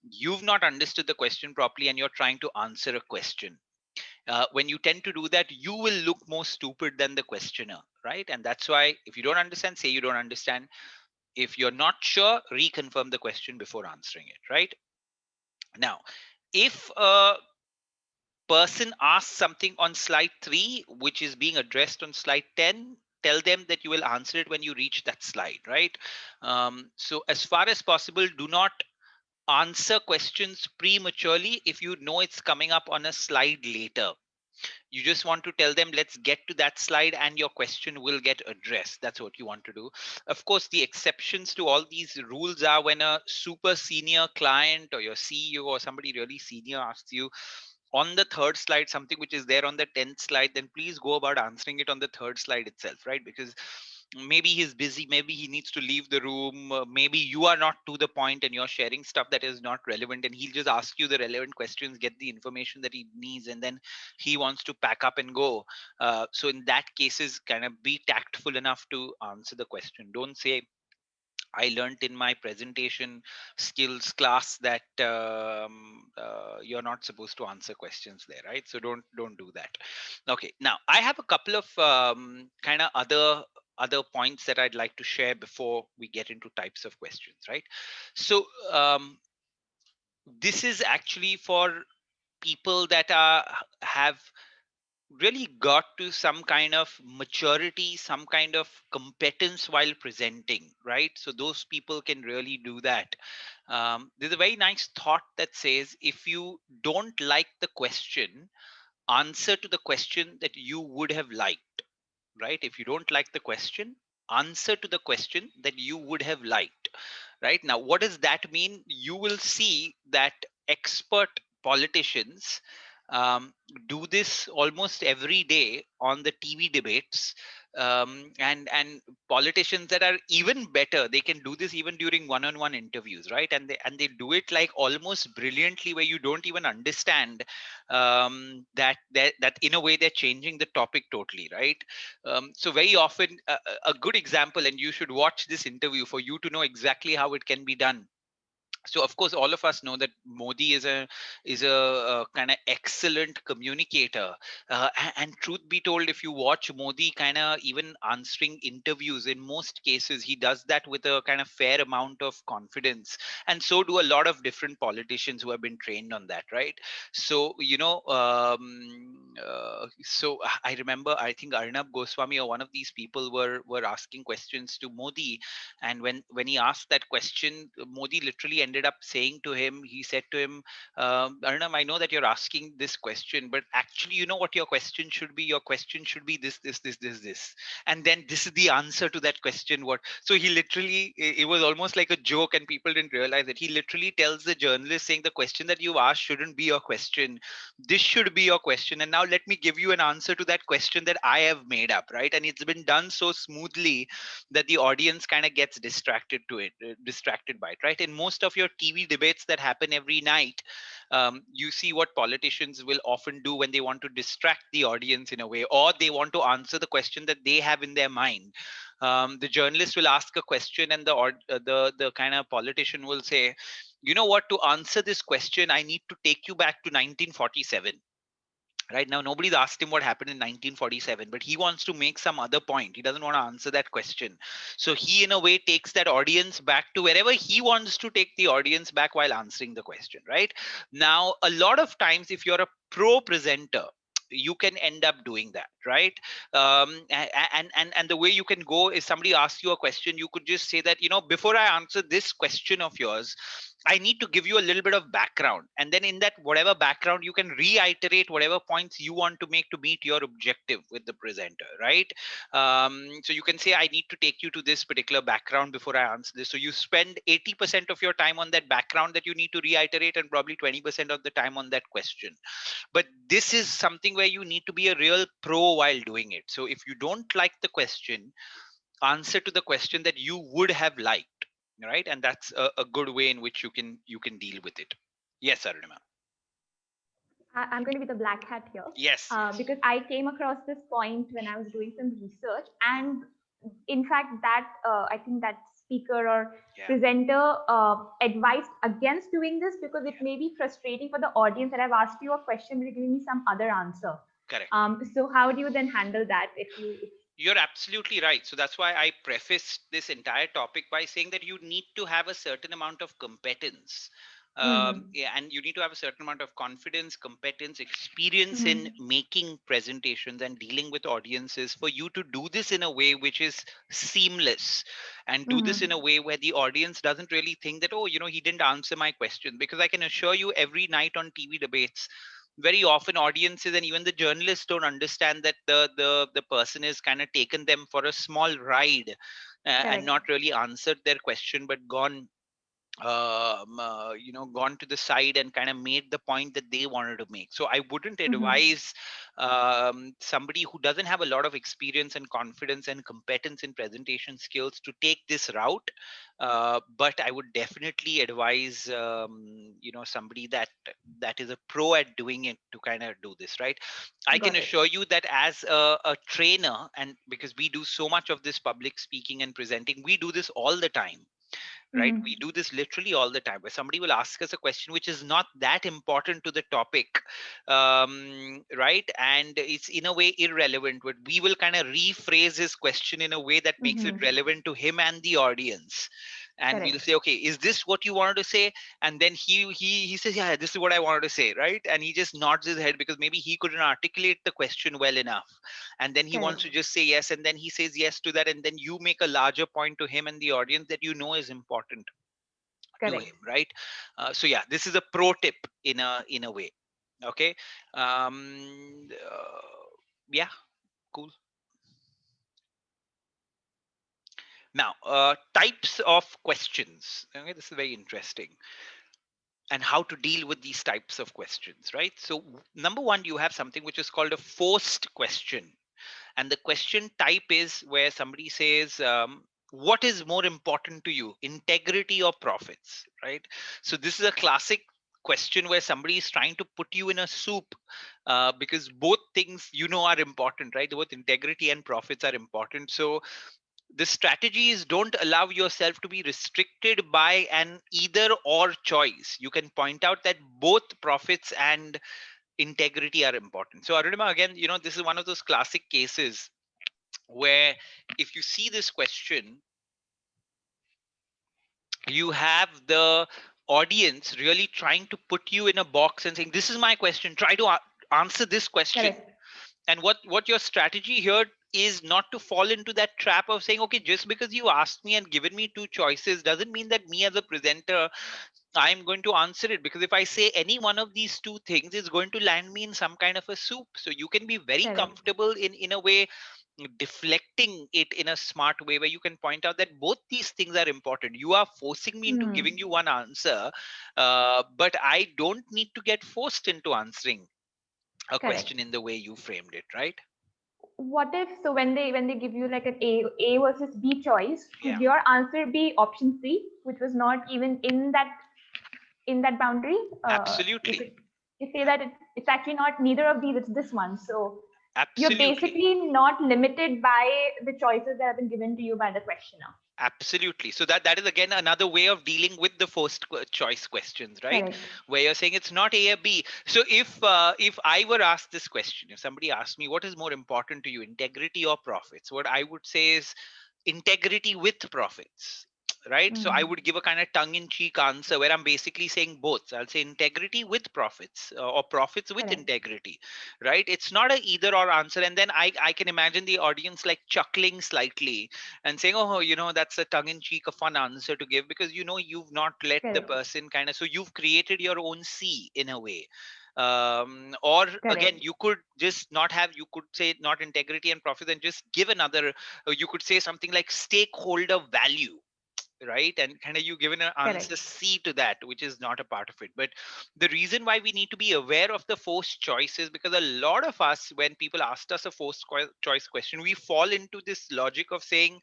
you've not understood the question properly and you're trying to answer a question. When you tend to do that, you will look more stupid than the questioner, right? And that's why if you don't understand, say you don't understand. If you're not sure, reconfirm the question before answering it, right? Now, if a person asks something on slide 3 which is being addressed on slide 10, tell them that you will answer it when you reach that slide, right? So as far as possible, do not answer questions prematurely if you know it's coming up on a slide later. You just want to tell them, let's get to that slide and your question will get addressed. That's what you want to do. Of course, the exceptions to all these rules are when a super senior client or your CEO or somebody really senior asks you on the third slide something which is there on the 10th slide, then please go about answering it on the third slide itself, right? Because maybe he's busy, maybe he needs to leave the room, maybe you are not to the point and you're sharing stuff that is not relevant, and he'll just ask you the relevant questions, get the information that he needs, and then he wants to pack up and go. So in that cases, kind of be tactful enough to answer the question. Don't say, I learned in my presentation skills class that you're not supposed to answer questions there, right? So don't do that. Okay, now I have a couple of kind of other points that I'd like to share before we get into types of questions, right? So this is actually for people that have really got to some kind of maturity, some kind of competence while presenting, right? So those people can really do that. There's a very nice thought that says, if you don't like the question, answer to the question that you would have liked, right? If you don't like the question, answer to the question that you would have liked, right? Now, what does that mean? You will see that expert politicians do this almost every day on the TV debates, and politicians that are even better, they can do this even during one-on-one interviews, right? And they do it like almost brilliantly, where you don't even understand that in a way they're changing the topic totally, right? So very often, a good example, and you should watch this interview for you to know exactly how it can be done. So of course all of us know that Modi is a kind of excellent communicator, and truth be told, if you watch Modi kind of even answering interviews, in most cases he does that with a kind of fair amount of confidence, and so do a lot of different politicians who have been trained on that, right? So so I remember, I think Arnab Goswami or one of these people were asking questions to Modi, and when he asked that question, Modi literally ended up saying to him, he said to him, Arnab, I know that you're asking this question, but actually, you know what your question should be? Your question should be this, and then this is the answer to that question. What? So he literally, it was almost like a joke, and people didn't realize that he literally tells the journalist, saying the question that you asked shouldn't be your question, this should be your question, and now let me give you an answer to that question that I have made up, right? And it's been done so smoothly that the audience kind of gets distracted by it, right? In most of your TV debates that happen every night, you see what politicians will often do when they want to distract the audience in a way, or they want to answer the question that they have in their mind. The journalist will ask a question, and the kind of politician will say, you know what, to answer this question I need to take you back to 1947. Right now nobody's asked him what happened in 1947, but he wants to make some other point. He doesn't want to answer that question, so he in a way takes that audience back to wherever he wants to take the audience back while answering the question. Right now, a lot of times, if you're a pro presenter, you can end up doing that, right? And the way you can go is, somebody asks you a question, you could just say that, before I answer this question of yours, I need to give you a little bit of background. And then in that, whatever background, you can reiterate whatever points you want to make to meet your objective with the presenter, right? So you can say, I need to take you to this particular background before I answer this. So you spend 80% of your time on that background that you need to reiterate, and probably 20% of the time on that question. But this is something where you need to be a real pro while doing it. So if you don't like the question, answer to the question that you would have liked, right? And that's a good way in which you can deal with it. Yes, Arunima. I'm going to be the black hat here, Yes, yes. because I came across this point when I was doing some research, and in fact, that I think that speaker or Yeah, presenter advised against doing this, because it yeah. may be frustrating for the audience that I've asked you a question, but you're giving me some other answer. Correct. So how do you then handle that if You're absolutely right. So that's why I prefaced this entire topic by saying that you need to have a certain amount of competence. mm-hmm, Yeah, and you need to have a certain amount of confidence, competence, experience in mm-hmm, making presentations and dealing with audiences for you to do this in a way which is seamless, and do this in a mm-hmm, way where the audience doesn't really think that, oh, he didn't answer my question. Because I can assure you, every night on TV debates, very often audiences and even the journalists don't understand that the person is kind of taken them for a small ride, and correct, not really answered their question, but gone to the side and kind of made the point that they wanted to make. So I wouldn't mm-hmm, advise somebody who doesn't have a lot of experience and confidence and competence in presentation skills to take this route. But I would definitely advise somebody that is a pro at doing it to kind of do this, right? I can got it, assure you that as a trainer, and because we do so much of this public speaking and presenting, we do this all the time, right? We mm-hmm, do this literally all the time, where somebody will ask us a question which is not that important to the topic, right? And it's in a way irrelevant, but we will kind of rephrase his question in a way that makes it mm-hmm, relevant to him and the audience. And we'll correct, say, okay, is this what you wanted to say? And then he says, yeah, this is what I wanted to say, right? And he just nods his head, because maybe he couldn't articulate the question well enough, and then he wants correct, to just say yes, and then he says yes to that, and then you make a larger point to him and the audience that is important to him, correct. right? So yeah, this is a pro tip in a way. Okay. Yeah, cool. Now, types of questions. Okay, this is very interesting, and how to deal with these types of questions, right? So number one, you have something which is called a forced question. And the question type is where somebody says, what is more important to you, integrity or profits, right? So this is a classic question where somebody is trying to put you in a soup, because both things are important, right? Both integrity and profits are important. So the strategy is, don't allow yourself to be restricted by an either or choice. You can point out that both profits and integrity are important. So Arunima, again, this is one of those classic cases where, if you see this question, you have the audience really trying to put you in a box and saying, this is my question, try to answer this question. Correct. And what your strategy here is not to fall into that trap of saying, okay, just because you asked me and given me two choices doesn't mean that me as a presenter I'm going to answer it, because if I say any one of these two things, it's going to land me in some kind of a soup. So you can be very Correct. comfortable in a way deflecting it in a smart way, where you can point out that both these things are important. You are forcing me into Hmm. giving you one answer, but I don't need to get forced into answering a Correct. question in the way you framed it, right? What if, so when they give you like an A versus B choice, could Yeah, your answer be option C, which was not even in that boundary? You absolutely. could, you say that it's actually not neither of these, it's this one. So you're Absolutely. basically not limited by the choices that have been given to you by the questioner. Absolutely. So that is again another way of dealing with the first choice questions, right? Correct. Where you're saying it's not A or B. So if I were asked this question, if somebody asked me what is more important to you, integrity or profits, what I would say is integrity with profits, right? So I Hmm. would give a kind of tongue in cheek answer where I'm basically saying both. So I'll say integrity with profits, or profits with Correct. integrity, right? It's not a either or answer. And then I can imagine the audience like chuckling slightly and saying, oh, that's a tongue in cheek, a fun answer to give, because you've not let the Correct. person kind of, so you've created your own C in a way. Or again, Correct. you could just not have, you could say not integrity and profit and just give another, you could say something like stakeholder value, right? And kind of you given an answer Correct. C to that, which is not a part of it. But the reason why we need to be aware of the forced choices, because a lot of us, when people asked us a choice question, we fall into this logic of saying,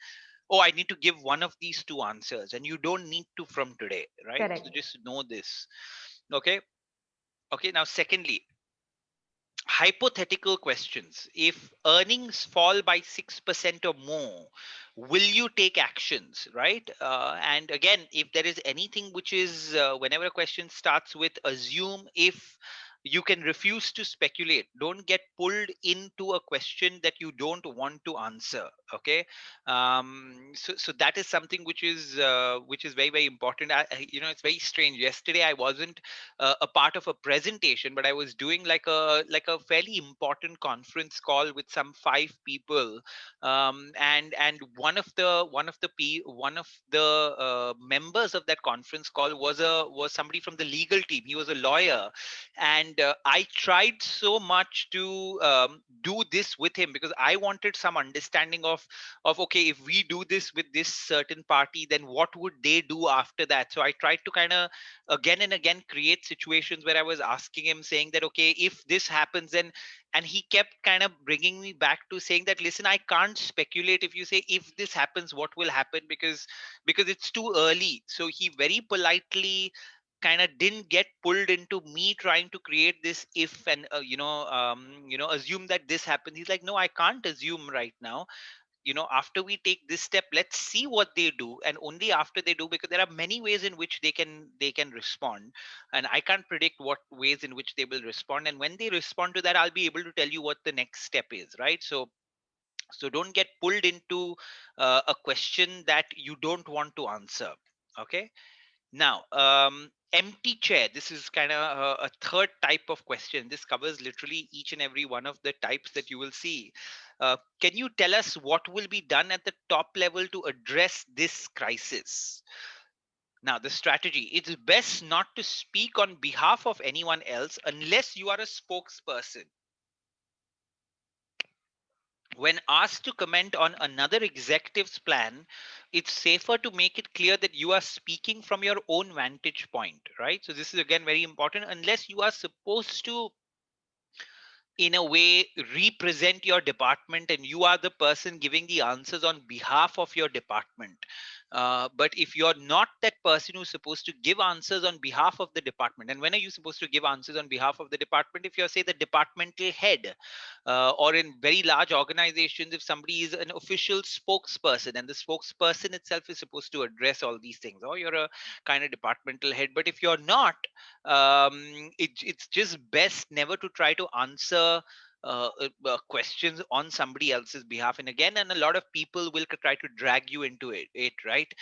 oh, I need to give one of these two answers, and you don't need to from today, right? So Correct. just know this. Okay. Okay, now secondly, hypothetical questions. If earnings fall by 6% or more, will you take actions, right? And again, if there is anything which is, whenever a question starts with assume, if, you can refuse to speculate. Don't get pulled into a question that you don't want to answer. Okay. So that is something which is very, very important. It's very strange. Yesterday I wasn't a part of a presentation, but I was doing like a fairly important conference call with some five people, and one of the members of that conference call was somebody from the legal team. He was a lawyer, and I tried so much to do this with him, because I wanted some understanding of okay, if we do this with this certain party, then what would they do after that. So I tried to kind of again and again create situations where I was asking him, saying that okay, if this happens, then, and he kept kind of bringing me back to saying that, listen, I can't speculate. If you say if this happens, what will happen, because it's too early. So he very politely kind of didn't get pulled into me trying to create this if, and assume that this happens. He's like, no, I can't assume right now. After we take this step, let's see what they do, and only after they do, because there are many ways in which they can respond, and I can't predict what ways in which they will respond, and when they respond to that, I'll be able to tell you what the next step is, right? So don't get pulled into a question that you don't want to answer. Okay. Now, empty chair. This is kind of a third type of question. This covers literally each and every one of the types that you will see. Can you tell us what will be done at the top level to address this crisis? Now, the strategy, it's best not to speak on behalf of anyone else unless you are a spokesperson. When asked to comment on another executive's plan, it's safer to make it clear that you are speaking from your own vantage point, right? So this is again very important. Unless you are supposed to, in a way, represent your department and you are the person giving the answers on behalf of your department. But if you're not that person who's supposed to give answers on behalf of the department, and when are you supposed to give answers on behalf of the department? If you're, say, the departmental head, or in very large organizations, if somebody is an official spokesperson and the spokesperson itself is supposed to address all these things, or you're a kind of departmental head. But if you're not, it's just best never to try to answer questions on somebody else's behalf, and again, and a lot of people will try to drag you into it, right?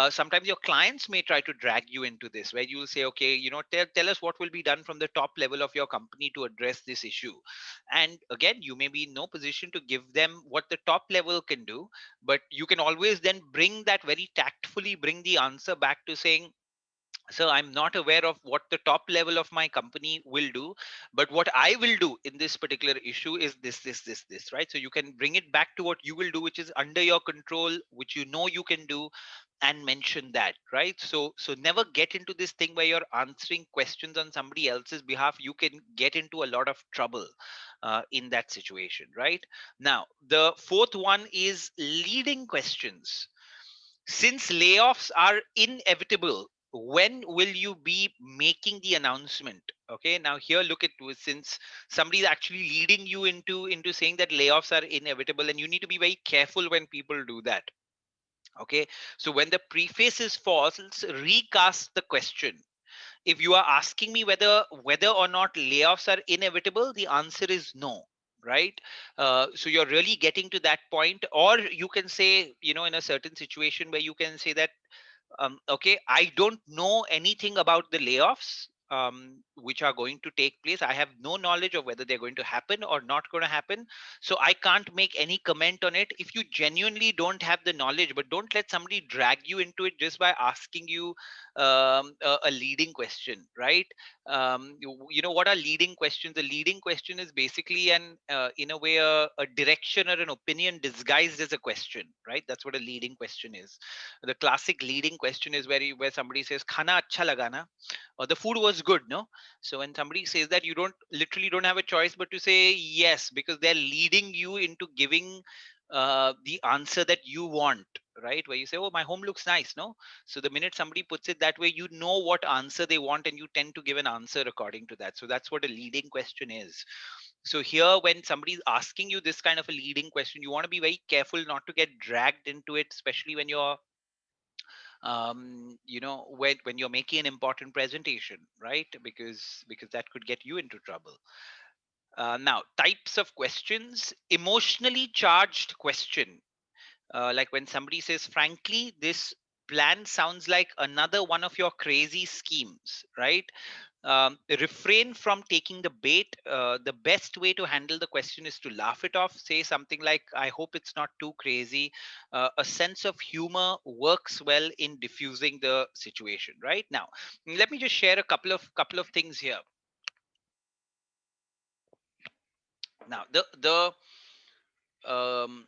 Sometimes your clients may try to drag you into this, where you will say, okay, tell us what will be done from the top level of your company to address this issue. And again, you may be in no position to give them what the top level can do, but you can always then bring that very tactfully, bring the answer back to saying, so I'm not aware of what the top level of my company will do, but what I will do in this particular issue is this, right? So you can bring it back to what you will do, which is under your control, which you can do, and mention that, right? So never get into this thing where you're answering questions on somebody else's behalf. You can get into a lot of trouble in that situation, right? Now, the fourth one is leading questions. Since layoffs are inevitable, when will you be making the announcement? Okay, now here look at, since somebody is actually leading you into saying that layoffs are inevitable, and you need to be very careful when people do that. Okay, so when the preface is false, recast the question. If you are asking me whether or not layoffs are inevitable, the answer is no, right? So you're really getting to that point. Or you can say, in a certain situation where you can say that, okay, I don't know anything about the layoffs which are going to take place. I have no knowledge of whether they're going to happen or not going to happen. So I can't make any comment on it. If you genuinely don't have the knowledge, but don't let somebody drag you into it just by asking you a leading question, right? You know what are leading questions? The leading question is basically in a way, a direction or an opinion disguised as a question, right? That's what a leading question is. The classic leading question is where somebody says khana acha laga na, or the food was good, no? So when somebody says that, you don't have a choice but to say yes, because they're leading you into giving the answer that you want, right? Where you say, oh, my home looks nice, no? So the minute somebody puts it that way, you know what answer they want, and you tend to give an answer according to that. So that's what a leading question is. So here, when somebody is asking you this kind of a leading question, you want to be very careful not to get dragged into it, especially when you're when you're making an important presentation, right? Because that could get you into trouble. Now, types of questions. Emotionally charged question, like when somebody says, frankly, this plan sounds like another one of your crazy schemes, right? Refrain from taking the bait. The best way to handle the question is to laugh it off. Say something like, I hope it's not too crazy. A sense of humor works well in diffusing the situation, right? Now, let me just share a couple of things here. Now, um,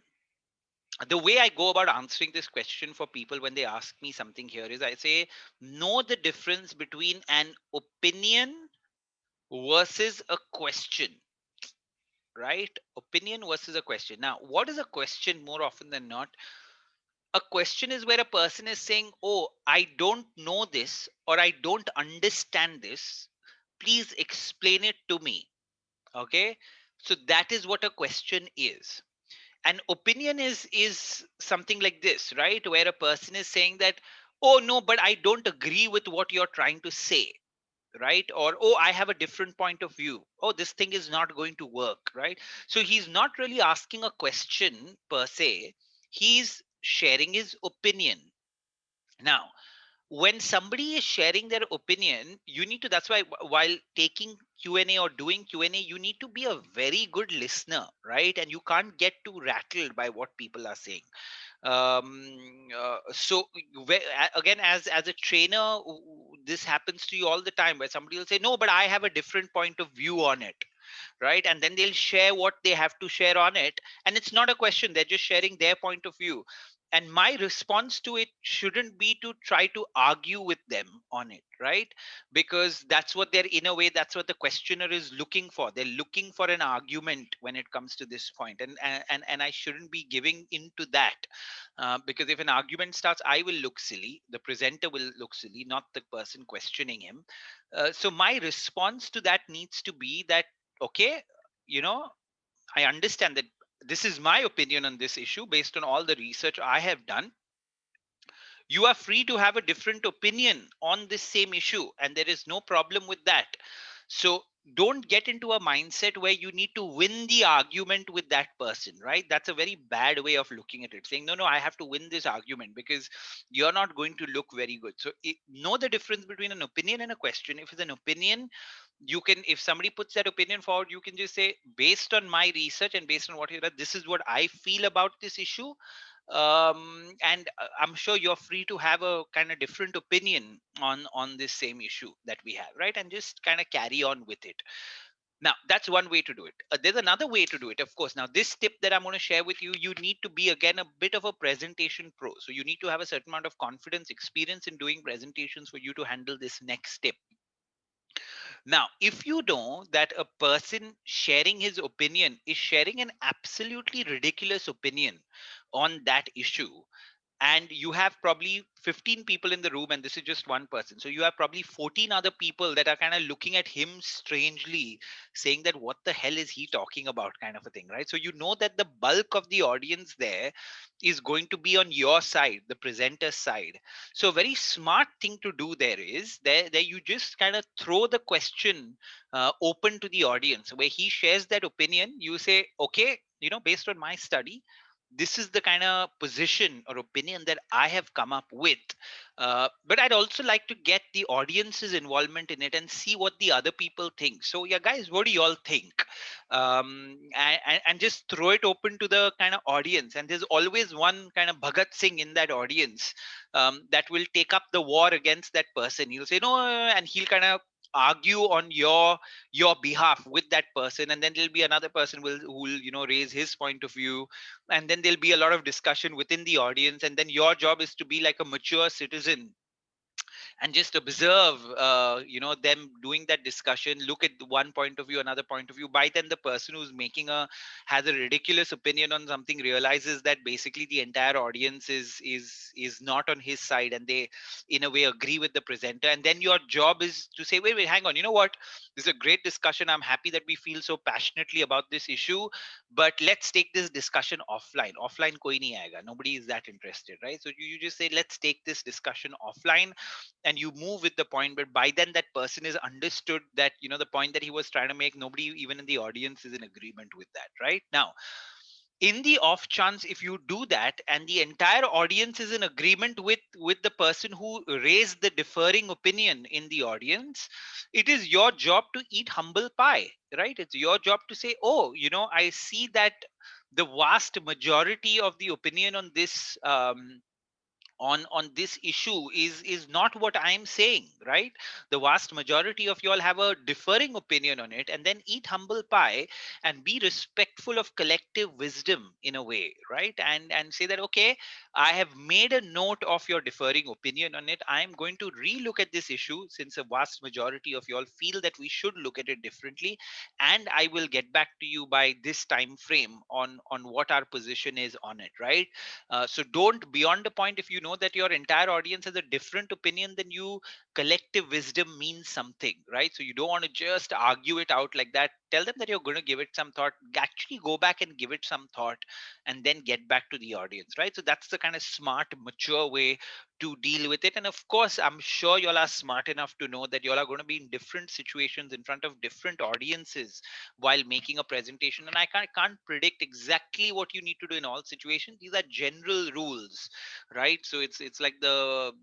the way I go about answering this question for people when they ask me something here is, I say, know the difference between an opinion versus a question, right? Opinion versus a question. Now, what is a question more often than not? A question is where a person is saying, oh, I don't know this, or I don't understand this. Please explain it to me. Okay. So that is what a question is. An opinion is something like this, right? Where a person is saying that, oh, no, but I don't agree with what you're trying to say, right? Or, oh, I have a different point of view. Oh, this thing is not going to work, right? So he's not really asking a question per se, he's sharing his opinion. Now, when somebody is sharing their opinion, you need to, that's why while taking Q&A or doing Q&A, you need to be a very good listener, right? And you can't get too rattled by what people are saying. So again, as a trainer, this happens to you all the time, where somebody will say, no, but I have a different point of view on it, right? And then they'll share what they have to share on it, and it's not a question, they're just sharing their point of view. And my response to it shouldn't be to try to argue with them on it, right? Because that's what they're, in a way, that's what the questioner is looking for. They're looking for an argument when it comes to this point, and I shouldn't be giving into that. Because if an argument starts, I will look silly, the presenter will look silly, not the person questioning him. So my response to that needs to be that, okay, you know, I understand that this is my opinion on this issue based on all the research I have done. You are free to have a different opinion on this same issue, and there is no problem with that. So don't get into a mindset where you need to win the argument with that person, right? That's a very bad way of looking at it, saying no, no, I have to win this argument, because you're not going to look very good. So know the difference between an opinion and a question. If it's an opinion, you can, if somebody puts that opinion forward, you can just say, based on my research and based on what you read, this is what I feel about this issue. And I'm sure you're free to have a kind of different opinion on this same issue that we have, right? And just kind of carry on with it. Now that's one way to do it. There's another way to do it, of course. Now this tip that I'm going to share with you, you need to be again a bit of a presentation pro. So you need to have a certain amount of confidence, experience in doing presentations for you to handle this next step. Now, if you know that a person sharing his opinion is sharing an absolutely ridiculous opinion on that issue, and you have probably 15 people in the room and this is just one person, so you have probably 14 other people that are kind of looking at him strangely, saying that what the hell is he talking about, kind of a thing, right? So you know that the bulk of the audience there is going to be on your side, the presenter's side. So a very smart thing to do there is there you just kind of throw the question open to the audience, where he shares that opinion. You say, okay, based on my study, this is the kind of position or opinion that I have come up with. But I'd also like to get the audience's involvement in it and see what the other people think. So, yeah, guys, what do you all think? And just throw it open to the kind of audience. And there's always one kind of Bhagat Singh in that audience that will take up the war against that person. He'll say, no, and he'll kind of argue on your behalf with that person, and then there'll be another person who will raise his point of view, and then there'll be a lot of discussion within the audience, and then your job is to be like a mature citizen and just observe them doing that discussion, look at one point of view, another point of view. By then the person who's making a has a ridiculous opinion on something realizes that basically the entire audience is not on his side, and they in a way agree with the presenter. And then your job is to say, wait, hang on, you know what, this is a great discussion, I'm happy that we feel so passionately about this issue, but let's take this discussion offline. Koi nahi aayega, nobody is that interested, right? So you just say, let's take this discussion offline, and you move with the point. But by then that person is understood that the point that he was trying to make, nobody even in the audience is in agreement with that, right? Now, in the off chance if you do that and the entire audience is in agreement with the person who raised the differing opinion in the audience, it is your job to eat humble pie, right? It's your job to say, oh, I see that the vast majority of the opinion on this on this issue is not what I'm saying, right? The vast majority of you all have a differing opinion on it, and then eat humble pie and be respectful of collective wisdom in a way, right? And say that, okay, I have made a note of your differing opinion on it, I'm going to relook at this issue since a vast majority of you all feel that we should look at it differently, and I will get back to you by this time frame on what our position is on it, right? So don't, beyond the point, if you know that your entire audience has a different opinion than you, collective wisdom means something, right? So you don't want to just argue it out like that. Tell them that you're going to give it some thought. Actually go back and give it some thought, and then get back to the audience, right? So that's the kind of smart, mature way to deal with it. And of course, I'm sure y'all are smart enough to know that y'all are going to be in different situations in front of different audiences while making a presentation, and I can't predict exactly what you need to do in all situations. These are general rules, right? So it's like the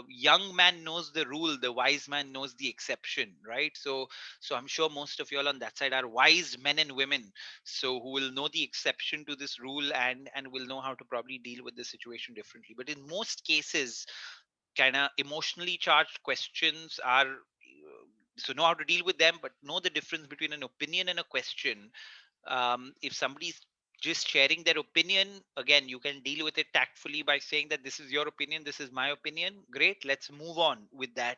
young man knows the rule, the wise man knows the exception, right? So I'm sure most of y'all on that side are wise men and women, so who will know the exception to this rule, and will know how to probably deal with the situation differently. But in most cases, kind of emotionally charged questions are so know how to deal with them, but know the difference between an opinion and a question. If somebody's just sharing their opinion, again, you can deal with it tactfully by saying that this is your opinion, this is my opinion, great, let's move on with that.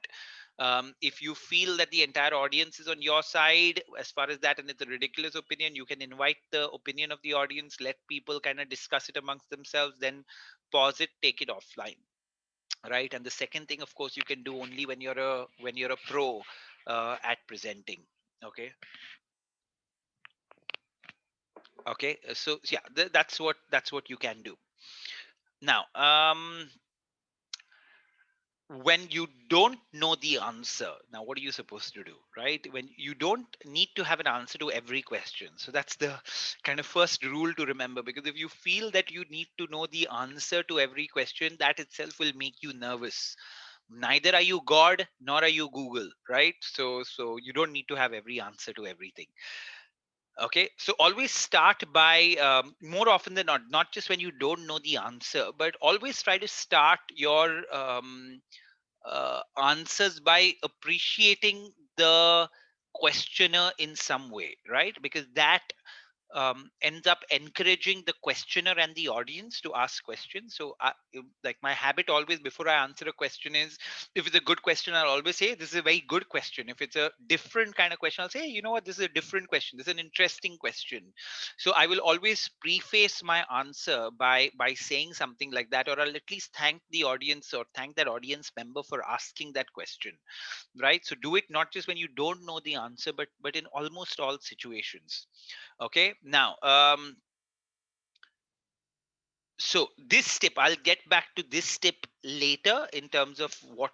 If you feel that the entire audience is on your side as far as that, and it's a ridiculous opinion, you can invite the opinion of the audience, let people kind of discuss it amongst themselves, then pause it, take it offline, right? And the second thing, of course, you can do only when you're a pro at presenting. Okay. Okay, so yeah, that's what you can do. Now, when you don't know the answer, now what are you supposed to do, right? When you don't need to have an answer to every question. So that's the kind of first rule to remember, because if you feel that you need to know the answer to every question, that itself will make you nervous. Neither are you God nor are you Google, right? So you don't need to have every answer to everything. Okay, so always start by, more often than not, not just when you don't know the answer, but always try to start your answers by appreciating the questioner in some way, right? Because that ends up encouraging the questioner and the audience to ask questions. So, like my habit always before I answer a question is, if it's a good question, I'll always say, "This is a very good question." If it's a different kind of question, I'll say, "You know what? This is a different question. This is an interesting question." So, I will always preface my answer by saying something like that, or I'll at least thank the audience or thank that audience member for asking that question, right? So, do it not just when you don't know the answer, but in almost all situations. Okay, now so this tip, I'll get back to this tip later in terms of what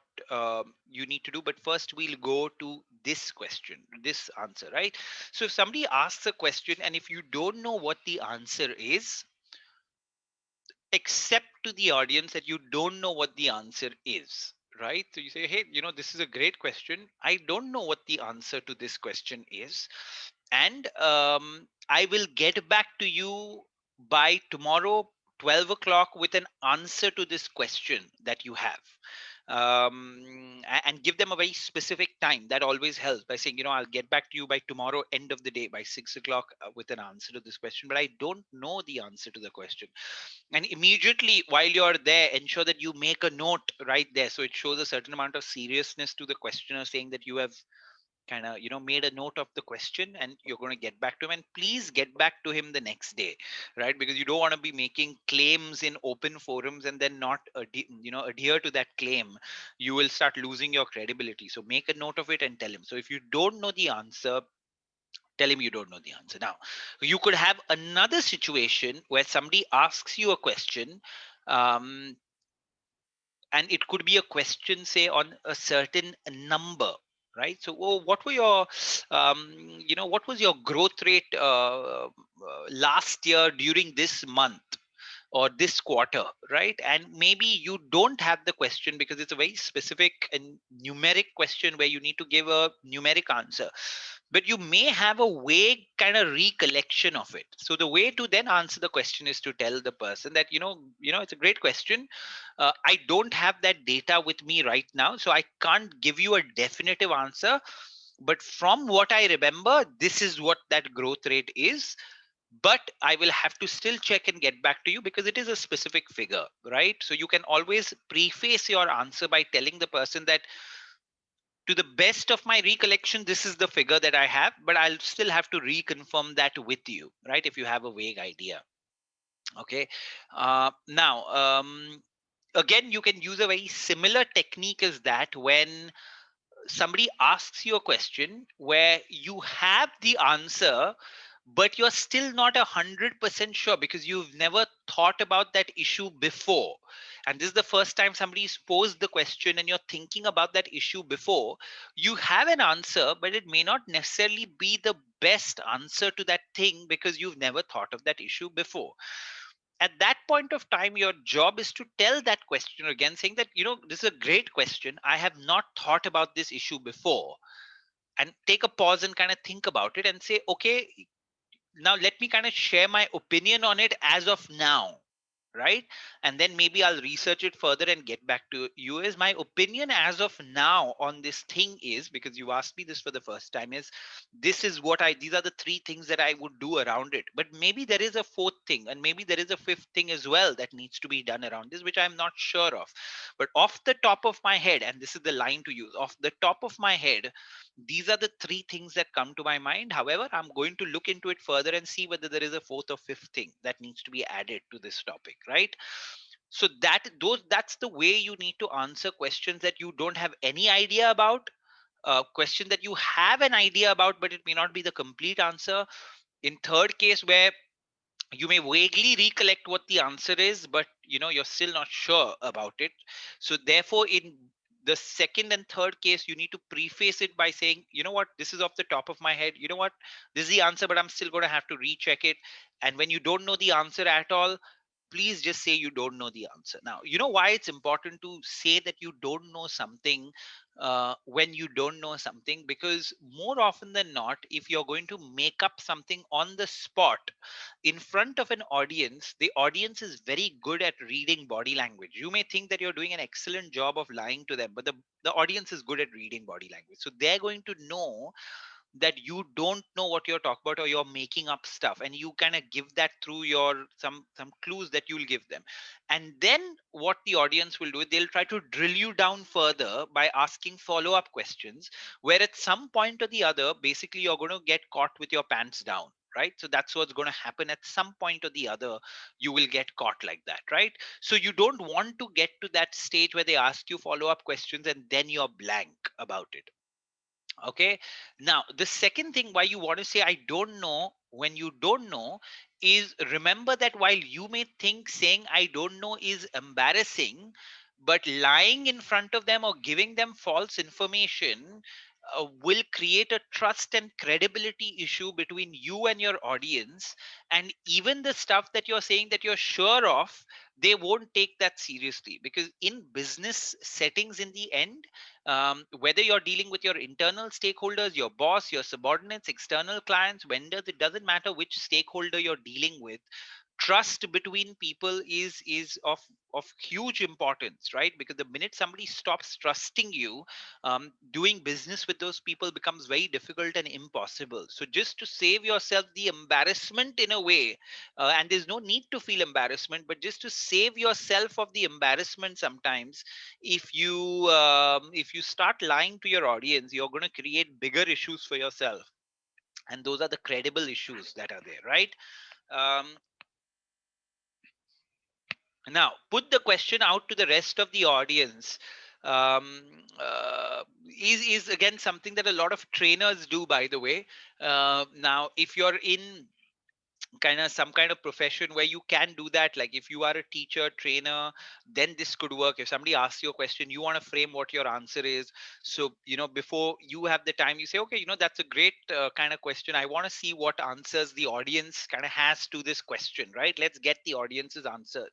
you need to do, but first we'll go to this question, this answer, right? So if somebody asks a question and if you don't know what the answer is, accept to the audience that you don't know what the answer is, right? So you say, "Hey, this is a great question. I don't know what the answer to this question is, and I will get back to you by tomorrow 12 o'clock with an answer to this question that you have." And give them a very specific time. That always helps, by saying, "I'll get back to you by tomorrow end of the day by 6 o'clock with an answer to this question, but I don't know the answer to the question." And immediately while you're there, ensure that you make a note right there, so it shows a certain amount of seriousness to the questioner, saying that you have kind of made a note of the question and you're going to get back to him, and please get back to him the next day, right? Because you don't want to be making claims in open forums and then not adhere to that claim. You will start losing your credibility. So make a note of it and tell him. So if you don't know the answer, tell him you don't know the answer. Now, you could have another situation where somebody asks you a question, um, and it could be a question, say, on a certain number, right? So, oh, what were your, what was your growth rate last year during this month or this quarter, right? And maybe you don't have the question because it's a very specific and numeric question where you need to give a numeric answer, but you may have a vague kind of recollection of it. So the way to then answer the question is to tell the person that, it's a great question. I don't have that data with me right now, so I can't give you a definitive answer. But from what I remember, this is what that growth rate is, but I will have to still check and get back to you because it is a specific figure, right? So you can always preface your answer by telling the person that, to the best of my recollection, this is the figure that I have, but I'll still have to reconfirm that with you, right? If you have a vague idea. Okay. Now, again, you can use a very similar technique as that when somebody asks you a question where you have the answer, but you're still not 100% sure because you've never thought about that issue before. And this is the first time somebody's posed the question and you're thinking about that issue before. You have an answer, but it may not necessarily be the best answer to that thing because you've never thought of that issue before. At that point of time, your job is to tell that questioner again, saying that, this is a great question. I have not thought about this issue before. And take a pause and kind of think about it and say, okay, now let me kind of share my opinion on it as of now, right? And then maybe I'll research it further and get back to you. Is my opinion as of now on this thing is, because you asked me this for the first time, is this is what I these are the three things that I would do around it, but maybe there is a fourth thing and maybe there is a fifth thing as well that needs to be done around this, which I'm not sure of. But off the top of my head, and this is the line to use, off the top of my head, these are the three things that come to my mind. However, I'm going to look into it further and see whether there is a fourth or fifth thing that needs to be added to this topic, right? So that's the way you need to answer questions that you don't have any idea about, question that you have an idea about but it may not be the complete answer. In third case, where you may vaguely recollect what the answer is, but you're still not sure about it. So therefore, in The second and third case, you need to preface it by saying, you know what, this is off the top of my head. You know what, this is the answer, but I'm still going to have to recheck it. And when you don't know the answer at all, please just say you don't know the answer. Now, you know why it's important to say that you don't know something when you don't know something? Because more often than not, if you're going to make up something on the spot in front of an audience, the audience is very good at reading body language. You may think that you're doing an excellent job of lying to them, but the audience is good at reading body language. So they're going to know that you don't know what you're talking about, or you're making up stuff, and you kind of give that through your some clues that you'll give them. And then what the audience will do, they'll try to drill you down further by asking follow-up questions, where at some point or the other, basically you're going to get caught with your pants down, right? So that's what's going to happen. At some point or the other, you will get caught like that, right? So you don't want to get to that stage where they ask you follow-up questions and then you're blank about it. Okay. Now, the second thing why you want to say I don't know when you don't know is, remember that while you may think saying I don't know is embarrassing, but lying in front of them or giving them false information will create a trust and credibility issue between you and your audience. And even the stuff that you're saying that you're sure of, they won't take that seriously, because in business settings, in the end, whether you're dealing with your internal stakeholders, your boss, your subordinates, external clients, vendors, it doesn't matter which stakeholder you're dealing with. Trust between people is of huge importance, right? Because the minute somebody stops trusting you, doing business with those people becomes very difficult and impossible. So just to save yourself the embarrassment in a way, and there's no need to feel embarrassment, but just to save yourself of the embarrassment sometimes, if you start lying to your audience, you're going to create bigger issues for yourself, and those are the credible issues that are there, right? um, Now, put the question out to the rest of the audience. Is again something that a lot of trainers do, by the way. Now, if you're in kind of some kind of profession where you can do that, like if you are a teacher trainer, then this could work. If somebody asks you a question, you want to frame what your answer is. So before you have the time, you say, okay, that's a great kind of question. I want to see what answers the audience kind of has to this question, right? Let's get the audience's answers.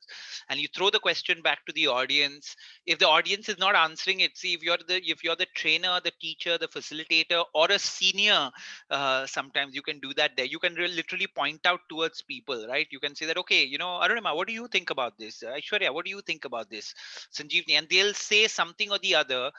And you throw the question back to the audience. If the audience is not answering it, see, if you're the trainer, the teacher, the facilitator, or a senior, sometimes you can do that there. You can literally point out towards people, right? You can say that, okay, Arunima, what do you think about this? Aishwarya, what do you think about this? Sanjeevni, and they'll say something or the other.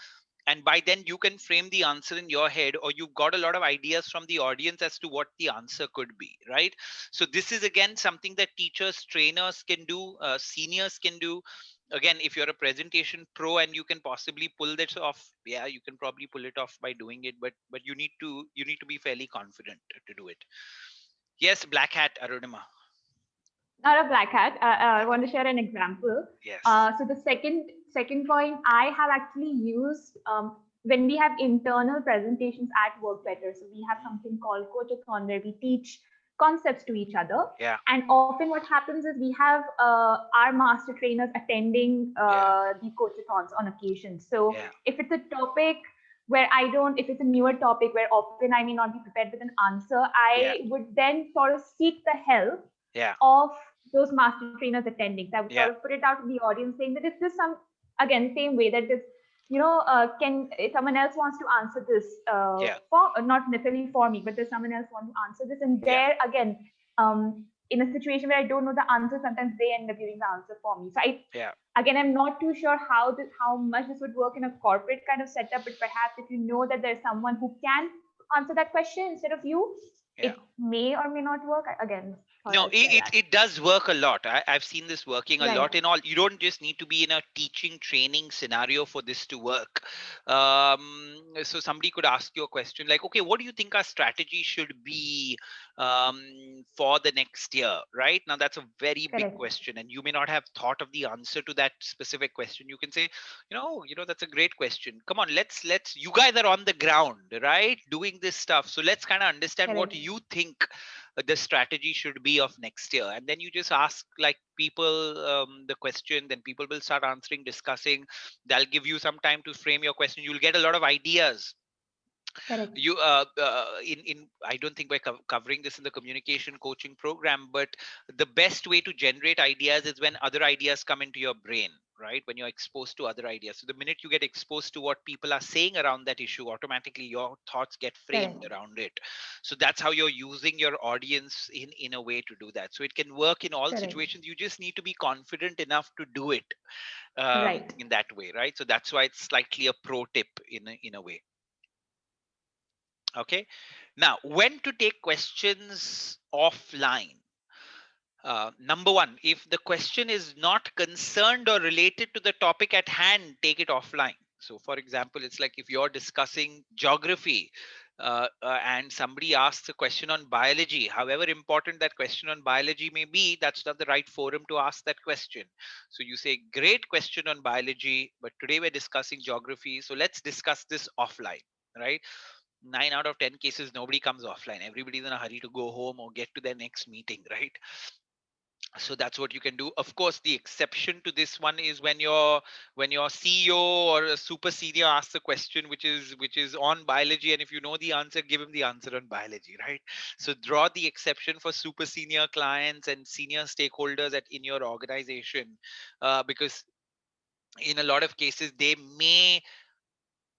And by then you can frame the answer in your head, or you've got a lot of ideas from the audience as to what the answer could be, right? So this is again something that teachers, trainers can do, seniors can do. Again, if you're a presentation pro and you can possibly pull this off, yeah, you can probably pull it off by doing it, but you need to be fairly confident to do it. Yes, black hat, Arunima. Not a black hat. I Yeah. want to share an example. Yes. So the second point I have actually used when we have internal presentations at work better. So we have Mhm. something called coach-a-thon where we teach concepts to each other. Yeah. And often what happens is we have our master trainers attending Yeah. the coach-a-thons on occasion. So Yeah. if it's a topic where if it's a newer topic where often I may not be prepared with an answer, Yeah. I would then sort of seek the help Yeah. of those master trainers attending. So I would sort Yeah. of put it out to the audience saying that if there's again, same way that this, if someone else wants to answer this Yeah. not necessarily for me, but there's someone else want to answer this. And Yeah. there again, in a situation where I don't know the answer, sometimes they end up giving the answer for me. So Yeah. again, I'm not too sure how much this would work in a corporate kind of setup, but perhaps if you know that there's someone who can answer that question instead of you, Yeah. it may or may not work. Again, thought No, I'd share that. it does work a lot. I've seen this working a Yeah, lot yeah. in all. You don't just need to be in a teaching training scenario for this to work. So somebody could ask you a question like, okay, what do you think our strategy should be for the next year, right? Now that's a very big Correct. question, and you may not have thought of the answer to that specific question. You can say, that's a great question. Come on, let's you guys are on the ground, right, doing this stuff. So let's kind of understand what Correct. you think the strategy should be of next year, and then you just ask like people the question, then people will start answering, discussing. They'll give you some time to frame your question. You'll get a lot of ideas. Correct. You in I don't think we're covering this in the communication coaching program, but the best way to generate ideas is when other ideas come into your brain, right? When you're exposed to other ideas. So the minute you get exposed to what people are saying around that issue, automatically your thoughts get framed Correct. around it. So that's how you're using your audience in a way to do that. So it can work in all Correct. situations. You just need to be confident enough to do it Right. in that way, right? So that's why it's slightly a pro tip in a way. Okay. Now, when to take questions offline? Number one, if the question is not concerned or related to the topic at hand, take it offline. So, for example, it's like if you're discussing geography and somebody asks a question on biology, however important that question on biology may be, that's not the right forum to ask that question. So, you say, great question on biology, but today we're discussing geography. So, let's discuss this offline, right? 9 out of 10 cases, nobody comes offline. Everybody's in a hurry to go home or get to their next meeting, right? So that's what you can do. Of course, the exception to this one is when your CEO or a super senior asks a question which is on biology, and if you know the answer, give him the answer on biology, right? So draw the exception for super senior clients and senior stakeholders in your organization, because in a lot of cases they may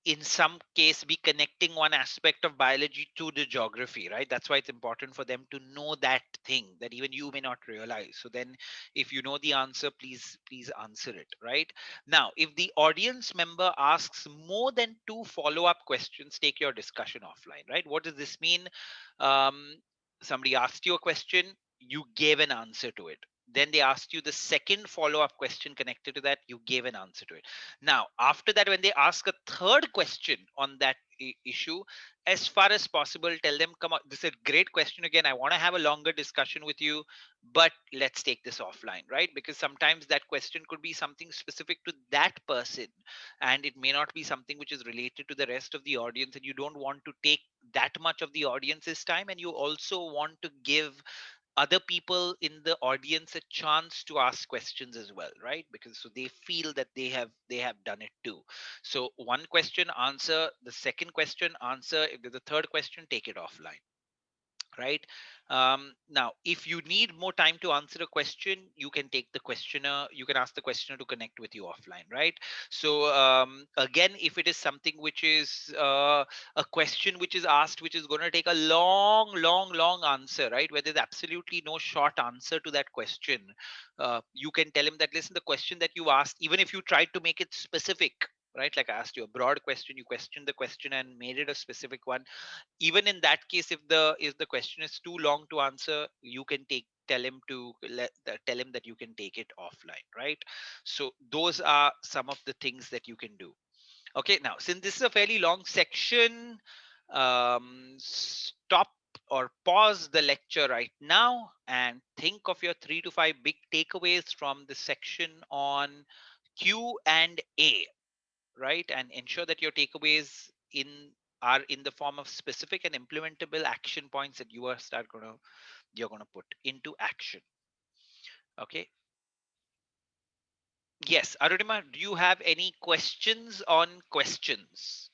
in some case be connecting one aspect of biology to the geography, right? That's why it's important for them to know that thing that even you may not realize. So then if you know the answer, please answer it, right? Now if the audience member asks more than two follow-up questions, take your discussion offline, right? What does this mean? um, Somebody asked you a question, you gave an answer to it, then they asked you the second follow-up question connected to that, you gave an answer to it. Now, after that, when they ask a third question on that issue, as far as possible, tell them, come on, this is a great question. Again, I want to have a longer discussion with you, but let's take this offline, right? Because sometimes that question could be something specific to that person, and it may not be something which is related to the rest of the audience. And you don't want to take that much of the audience's time. And you also want to give other people in the audience a chance to ask questions as well, right? Because so they feel that they have done it too. So one question answer, the second question answer, if there's a third question, take it offline, right? Now if you need more time to answer a question, you can take the questioner, you can ask the questioner to connect with you offline, right? So again, if it is something which is a question which is asked which is going to take a long answer, right, where there's absolutely no short answer to that question, you can tell him that, listen, the question that you asked, even if you tried to make it specific, right, like I asked you a broad question, you questioned the question and made it a specific one, even in that case, if the question is too long to answer, you can tell him that you can take it offline, right? So those are some of the things that you can do. Okay, now since this is a fairly long section, stop or pause the lecture right now and think of your 3 to 5 big takeaways from the section on Q&A, right? And ensure that your takeaways in are in the form of specific and implementable action points that you're gonna put into action. Okay. Yes, Arunima, do you have any questions on questions?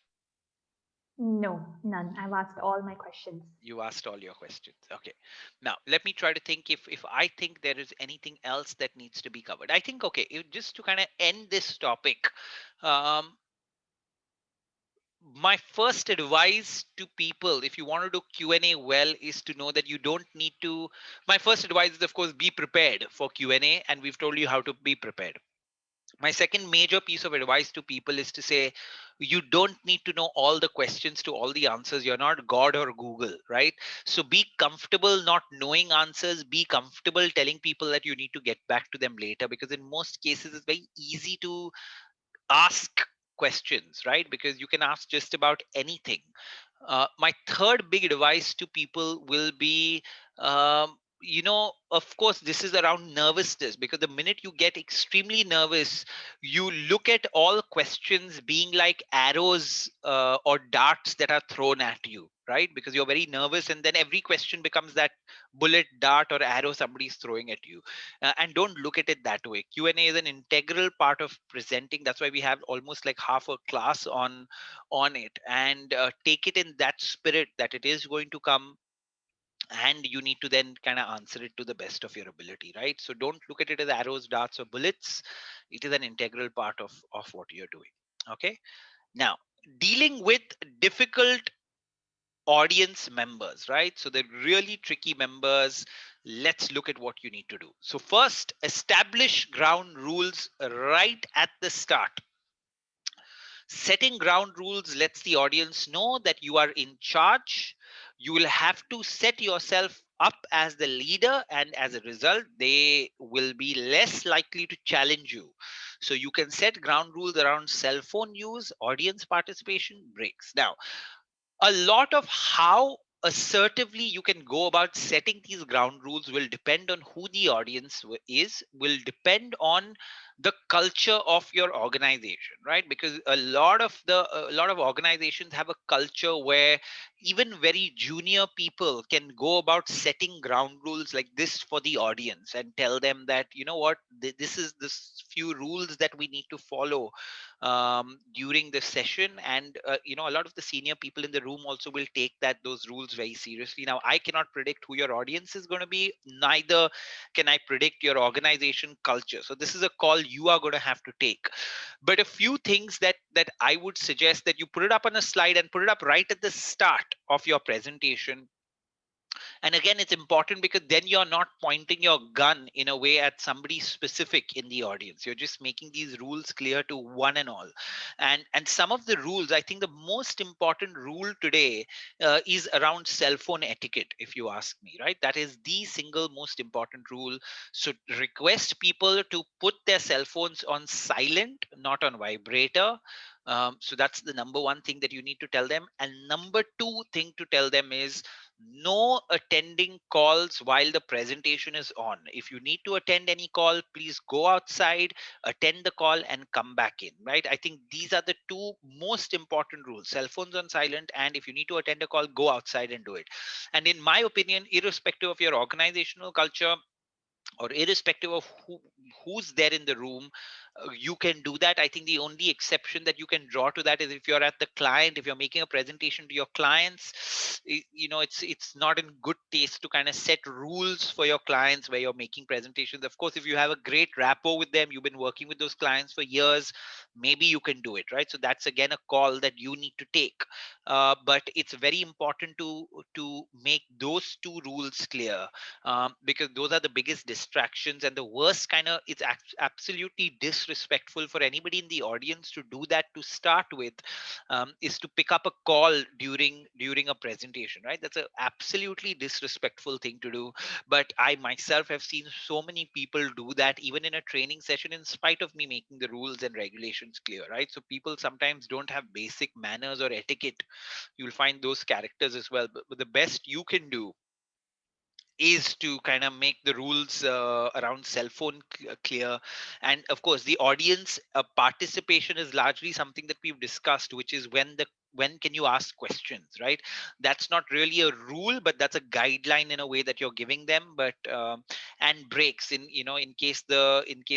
No, none. I've asked all my questions. You asked all your questions. Okay. Now let me try to think if I think there is anything else that needs to be covered. I think okay, just to kind of end this topic, um, my first advice to people, if you want to do Q&A well, is to know that you don't need to. My first advice is, of course, be prepared for Q&A, and we've told you how to be prepared. My second major piece of advice to people is to say, you don't need to know all the questions to all the answers. You're not God or Google, right? So be comfortable not knowing answers. Be comfortable telling people that you need to get back to them later, because in most cases it's very easy to ask questions, right? Because you can ask just about anything. My third big advice to people will be, of course, this is around nervousness, because the minute you get extremely nervous, you look at all questions being like arrows or darts that are thrown at you, right? Because you're very nervous, and then every question becomes that bullet, dart, or arrow somebody's throwing at you. And don't look at it that way. Q&A is an integral part of presenting. That's why we have almost like half a class on it, and take it in that spirit that it is going to come, and you need to then kind of answer it to the best of your ability, right? So don't look at it as arrows, darts, or bullets. It is an integral part of what you're doing. Okay. Now, dealing with difficult audience members, right? So they're really tricky members. Let's look at what you need to do. So first, establish ground rules right at the start. Setting ground rules lets the audience know that you are in charge. You will have to set yourself up as the leader, and as a result, they will be less likely to challenge you. So you can set ground rules around cell phone use, audience participation, breaks. Now, a lot of how assertively you can go about setting these ground rules will depend on who the audience is, will depend on the culture of your organization, right? Because a lot of organizations have a culture where even very junior people can go about setting ground rules like this for the audience and tell them that, you know what, this is this few rules that we need to follow during the session. And a lot of the senior people in the room also will take those rules very seriously. Now, I cannot predict who your audience is going to be, neither can I predict your organization culture. So this is a call you are going to have to take. But a few things that I would suggest, that you put it up on a slide and put it up right at the start of your presentation. And again, it's important because then you're not pointing your gun in a way at somebody specific in the audience. You're just making these rules clear to one and all. And some of the rules, I think the most important rule today is around cell phone etiquette, if you ask me, right? That is the single most important rule. So request people to put their cell phones on silent, not on vibrator. So that's the number one thing that you need to tell them. And number two thing to tell them is, no attending calls while the presentation is on. If you need to attend any call, please go outside, attend the call, and come back in, right? I think these are the two most important rules: cell phones on silent, and if you need to attend a call, go outside and do it. And in my opinion, irrespective of your organizational culture, or irrespective of who's there in the room, you can do that. I think the only exception that you can draw to that is if you're at the client, if you're making a presentation to your clients, it's not in good taste to kind of set rules for your clients where you're making presentations. Of course, if you have a great rapport with them, you've been working with those clients for years, maybe you can do it, right? So that's again a call that you need to take. But it's very important to make those two rules clear, because those are the biggest distractions. And the worst kind of, it's absolutely disrespectful for anybody in the audience to do that to start with, is to pick up a call during a presentation, right? That's an absolutely disrespectful thing to do. But I myself have seen so many people do that even in a training session, in spite of me making the rules and regulations clear, right? So people sometimes don't have basic manners or etiquette. You'll find those characters as well. But the best you can do is to kind of make the rules around cell phone clear. And of course, the audience participation is largely something that we've discussed, which is when can you ask questions, right? That's not really a rule, but that's a guideline in a way that you're giving them. But and breaks, in case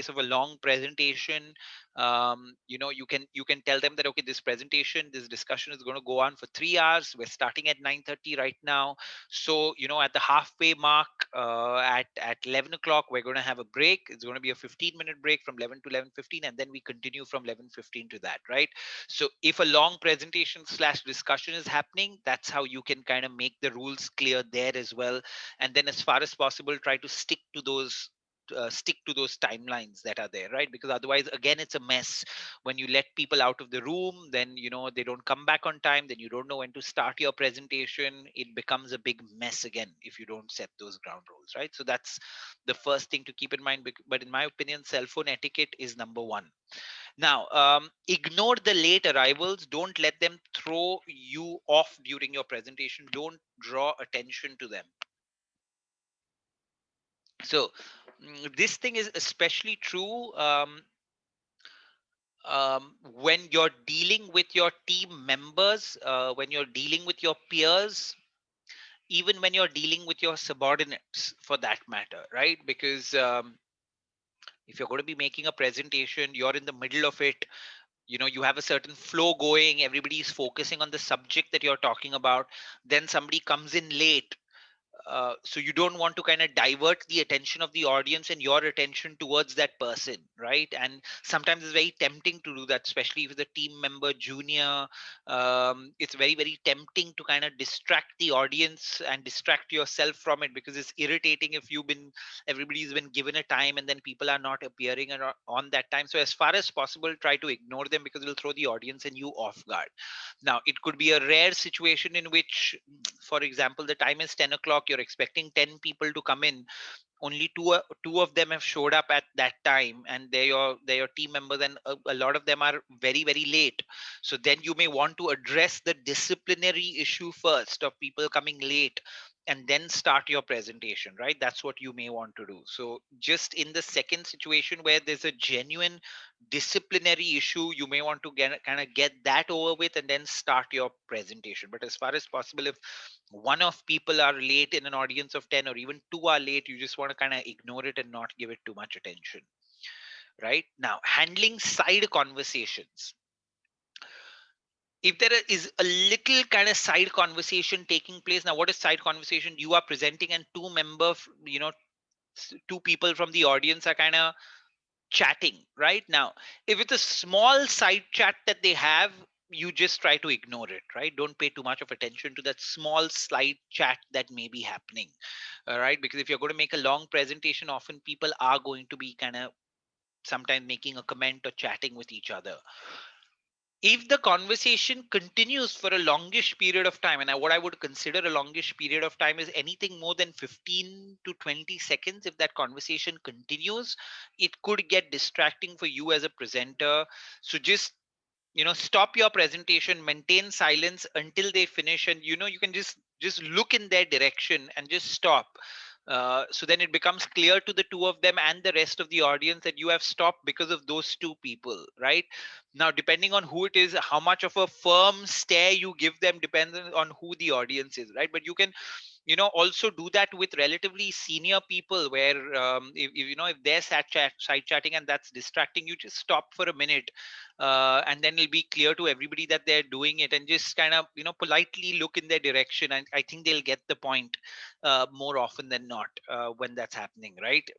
of a long presentation, you can tell them that, okay, this discussion is going to go on for 3 hours. We're starting at 9:30 right now. So, at the halfway mark, at 11 o'clock, we're going to have a break. It's going to be a 15-minute break from 11 to 11:15, and then we continue from 11:15 to that, right? So if a long presentation slash discussion is happening, that's how you can kind of make the rules clear there as well. And then as far as possible, try to stick to those timelines that are there, right? Because otherwise, again, it's a mess. When you let people out of the room, then they don't come back on time, then you don't know when to start your presentation. It becomes a big mess again if you don't set those ground rules, right? So that's the first thing to keep in mind. But in my opinion, cell phone etiquette is number one. Now, ignore the late arrivals. Don't let them throw you off during your presentation. Don't draw attention to them. So, this thing is especially true when you're dealing with your team members, when you're dealing with your peers, even when you're dealing with your subordinates for that matter, right? Because if you're going to be making a presentation, you're in the middle of it, you have a certain flow going, everybody's focusing on the subject that you're talking about, then somebody comes in late. So you don't want to kind of divert the attention of the audience and your attention towards that person, right? And sometimes it's very tempting to do that, especially if the team member junior. It's very very tempting to kind of distract the audience and distract yourself from it, because it's irritating if everybody's been given a time and then people are not appearing on that time. So as far as possible, try to ignore them, because it'll throw the audience and you off guard. Now, it could be a rare situation in which, for example, the time is 10 o'clock, you're expecting 10 people to come in, only two of them have showed up at that time, and they're your team members, and a lot of them are very very late. So then you may want to address the disciplinary issue first of people coming late, and then start your presentation, right? That's what you may want to do. So just in the second situation where there's a genuine disciplinary issue, you may want to kind of get that over with and then start your presentation. But as far as possible, if one of people are late in an audience of 10, or even two are late, you just want to kind of ignore it and not give it too much attention. Right? Now, handling side conversations. If there is a little kind of side conversation taking place, now what is side conversation? You are presenting and two people from the audience are kind of chatting. Right? Now, if it's a small side chat that they have, you just try to ignore it. Right? Don't pay too much of attention to that small slight chat that may be happening. All right? Because if you're going to make a long presentation, often people are going to be kind of sometimes making a comment or chatting with each other. If the conversation continues for a longish period of time, and what I would consider a longish period of time is anything more than 15 to 20 seconds, if that conversation continues, it could get distracting for you as a presenter. So just stop your presentation, maintain silence until they finish, and you can just look in their direction and just stop. So then it becomes clear to the two of them and the rest of the audience that you have stopped because of those two people. Right? Now, depending on who it is, how much of a firm stare you give them depends on who the audience is. Right? But you can also do that with relatively senior people, where if they're side chatting and that's distracting, you just stop for a minute, and then it'll be clear to everybody that they're doing it, and just kind of politely look in their direction, and I think they'll get the point more often than not when that's happening, right?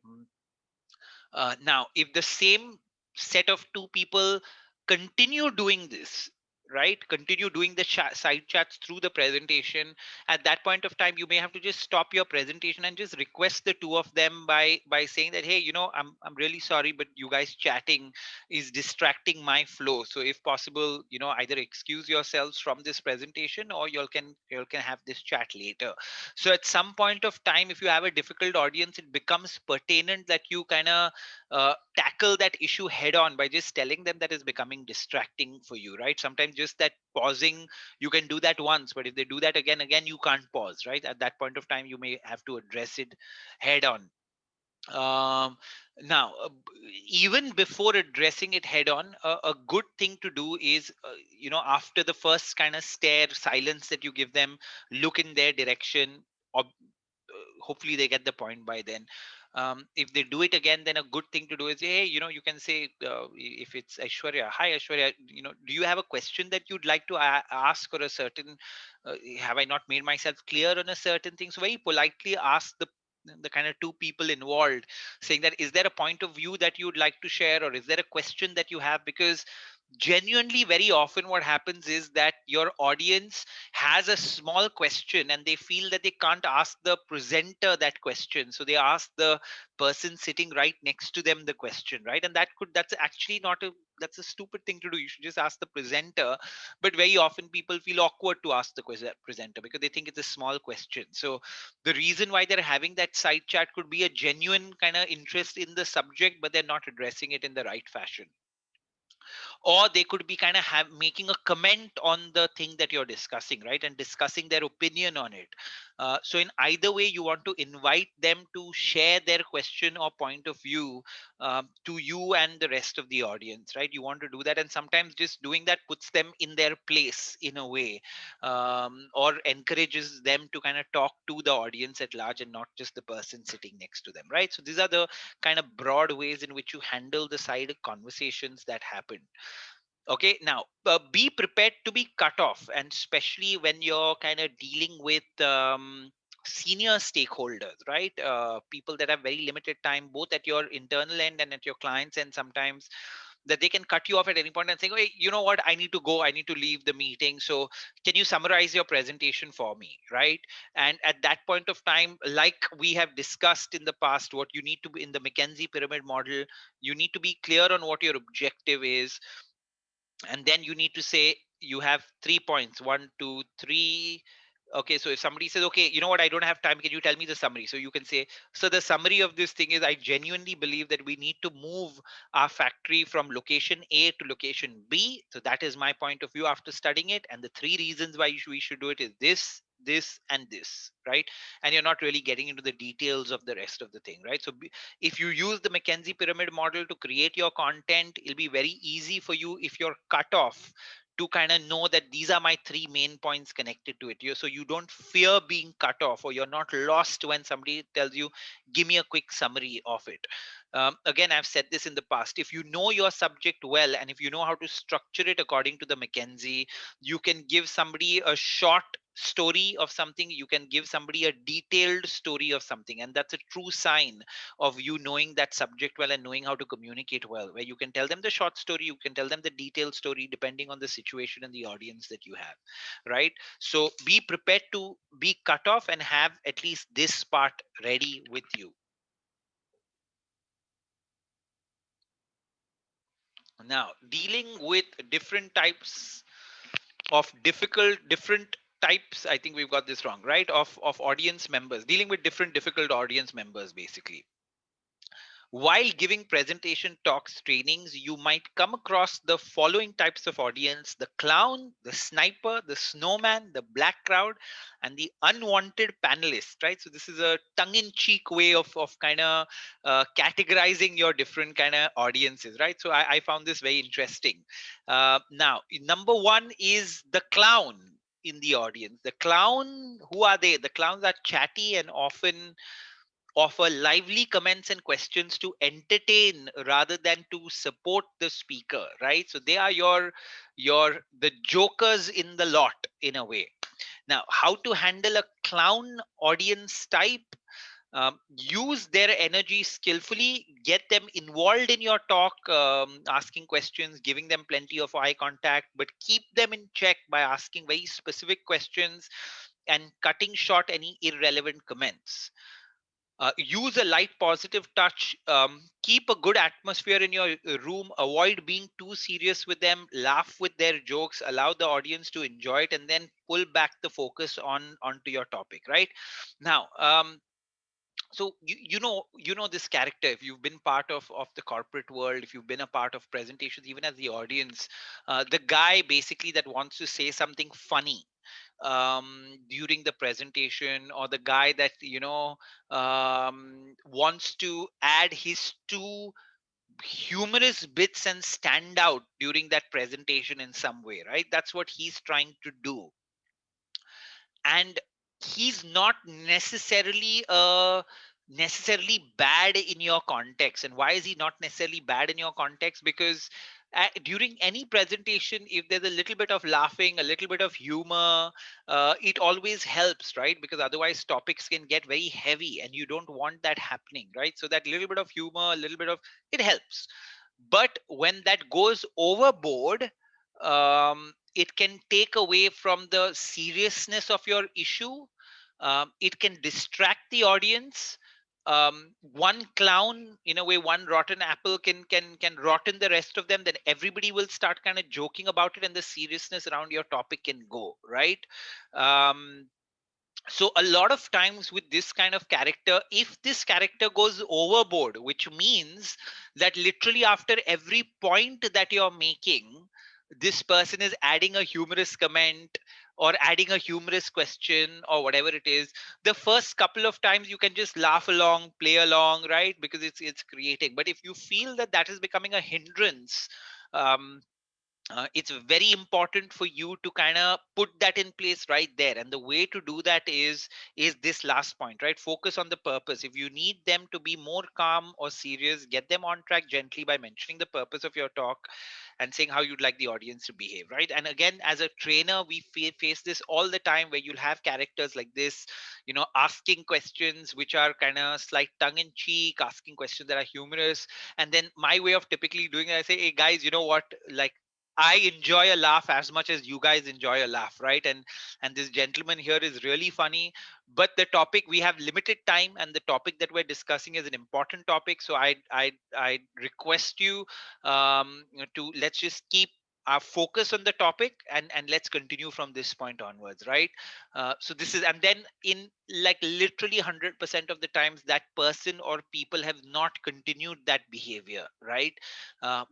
Now, if the same set of two people continue doing this, right, continue doing the side chats through the presentation, at that point of time, you may have to just stop your presentation and just request the two of them by saying that, hey, I'm really sorry, but you guys chatting is distracting my flow. So if possible, either excuse yourselves from this presentation, or you all can have this chat later. So at some point of time, if you have a difficult audience, it becomes pertinent that you kind of tackle that issue head on by just telling them that is becoming distracting for you. Right? Sometimes just that pausing, you can do that once, but if they do that again, you can't pause. Right? At that point of time, you may have to address it head on. um, Now, even before addressing it head on, a good thing to do is, after the first kind of stare silence that you give them, look in their direction. Hopefully they get the point by then. If they do it again, then a good thing to do is, hey, you can say, if it's Aishwarya, hi Aishwarya, do you have a question that you'd like to ask, or a certain, have I not made myself clear on a certain thing? So very politely ask the kind of two people involved, saying that, is there a point of view that you'd like to share, or is there a question that you have? Because genuinely, very often what happens is that your audience has a small question and they feel that they can't ask the presenter that question, so they ask the person sitting right next to them the question, right? And that's actually not a that's a stupid thing to do. You should just ask the presenter. But very often people feel awkward to ask the presenter because they think it's a small question. So the reason why they're having that side chat could be a genuine kind of interest in the subject, but they're not addressing it in the right fashion. or they could be kind of making a comment on the thing that you're discussing, right, and discussing their opinion on it. So in either way, you want to invite them to share their question or point of view, to you and the rest of the audience, right? You want to do that, and sometimes just doing that puts them in their place in a way, or encourages them to kind of talk to the audience at large and not just the person sitting next to them, right? So these are the kind of broad ways in which you handle the side conversations that happen. Okay, now be prepared to be cut off, and especially when you're kind of dealing with senior stakeholders, right? People that have very limited time, both at your internal end and at your clients, and sometimes that they can cut you off at any point and say, hey, you know what, I need to go, I need to leave the meeting, so can you summarize your presentation for me, right? And at that point of time, like we have discussed in the past, what you need to be in the McKenzie pyramid model, you need to be clear on what your objective is, and then you need to say you have 3 points, 1 2 3. Okay, so if somebody says, okay, you know what, I don't have time, can you tell me the summary? So you can say, so the summary of this thing is, I genuinely believe that we need to move our factory from location A to location B. So that is my point of view after studying it, and the three reasons why we should do it is this and this, right? And you're not really getting into the details of the rest of the thing, right? So if you use the McKenzie pyramid model to create your content, it'll be very easy for you if you're cut off to kind of know that these are my three main points connected to it. So you don't fear being cut off, or you're not lost when somebody tells you, give me a quick summary of it. Again, I've said this in the past. If you know your subject well, and if you know how to structure it according to the McKenzie, you can give somebody a short story of something, you can give somebody a detailed story of something, and that's a true sign of you knowing that subject well and knowing how to communicate well, where you can tell them the short story, you can tell them the detailed story depending on the situation and the audience that you have, right? So be prepared to be cut off and have at least this part ready with you. Now, dealing with different types, I think we've got this wrong, right, of audience members, dealing with different difficult audience members basically. While giving presentation talks trainings, you might come across the following types of audience: the clown, the sniper, the snowman, the black crowd, and the unwanted panelist, right? So this is a tongue-in-cheek way of kind of categorizing your different kind of audiences, right? So I found this very interesting. Now, number one is the clown in the audience. The clown, who are they? The clowns are chatty and often offer lively comments and questions to entertain rather than to support the speaker, right? So they are your the jokers in the lot in a way. Now, how to handle a clown audience type? Use their energy skillfully, get them involved in your talk, asking questions, giving them plenty of eye contact, but keep them in check by asking very specific questions and cutting short any irrelevant comments. Use a light positive touch. Keep a good atmosphere in your room. Avoid being too serious with them. Laugh with their jokes. Allow the audience to enjoy it, and then pull back the focus on onto your topic, right? Now, so you know this character. If you've been part of the corporate world, if you've been a part of presentations, even as the audience, the guy basically that wants to say something funny during the presentation, or the guy that wants to add his two humorous bits and stand out during that presentation in some way, right? That's what he's trying to do. And he's not necessarily bad in your context. And why is he not necessarily bad in your context? Because during any presentation, if there's a little bit of laughing, a little bit of humor, it always helps, right? Because otherwise topics can get very heavy, and you don't want that happening, right? So that little bit of humor, a little bit of it helps. But when that goes overboard, it can take away from the seriousness of your issue. It can distract the audience. One clown, in a way, one rotten apple can rotten the rest of them. Then everybody will start kind of joking about it, and the seriousness around your topic can go, right. um, So a lot of times with this kind of character, if this character goes overboard, which means that literally after every point that you're making, this person is adding a humorous comment or adding a humorous question or whatever it is, the first couple of times you can just laugh along, play along, right? Because it's creating. But if you feel that that is becoming a hindrance, um, it's very important for you to kind of put that in place right there. And the way to do that is this last point, right? Focus on the purpose. If you need them to be more calm or serious, get them on track gently by mentioning the purpose of your talk and saying how you'd like the audience to behave, right? And again, as a trainer, we face this all the time, where you'll have characters like this, asking questions which are kind of slight tongue in cheek, asking questions that are humorous. And then my way of typically doing it, I say, hey guys, you know what, like, I enjoy a laugh as much as you guys enjoy a laugh, right? And this gentleman here is really funny, but the topic, we have limited time, and the topic that we're discussing is an important topic. So I request you to, let's just keep our focus on the topic, and let's continue from this point onwards, right? So this is, and then in like literally 100% of the times, that person or people have not continued that behavior, right?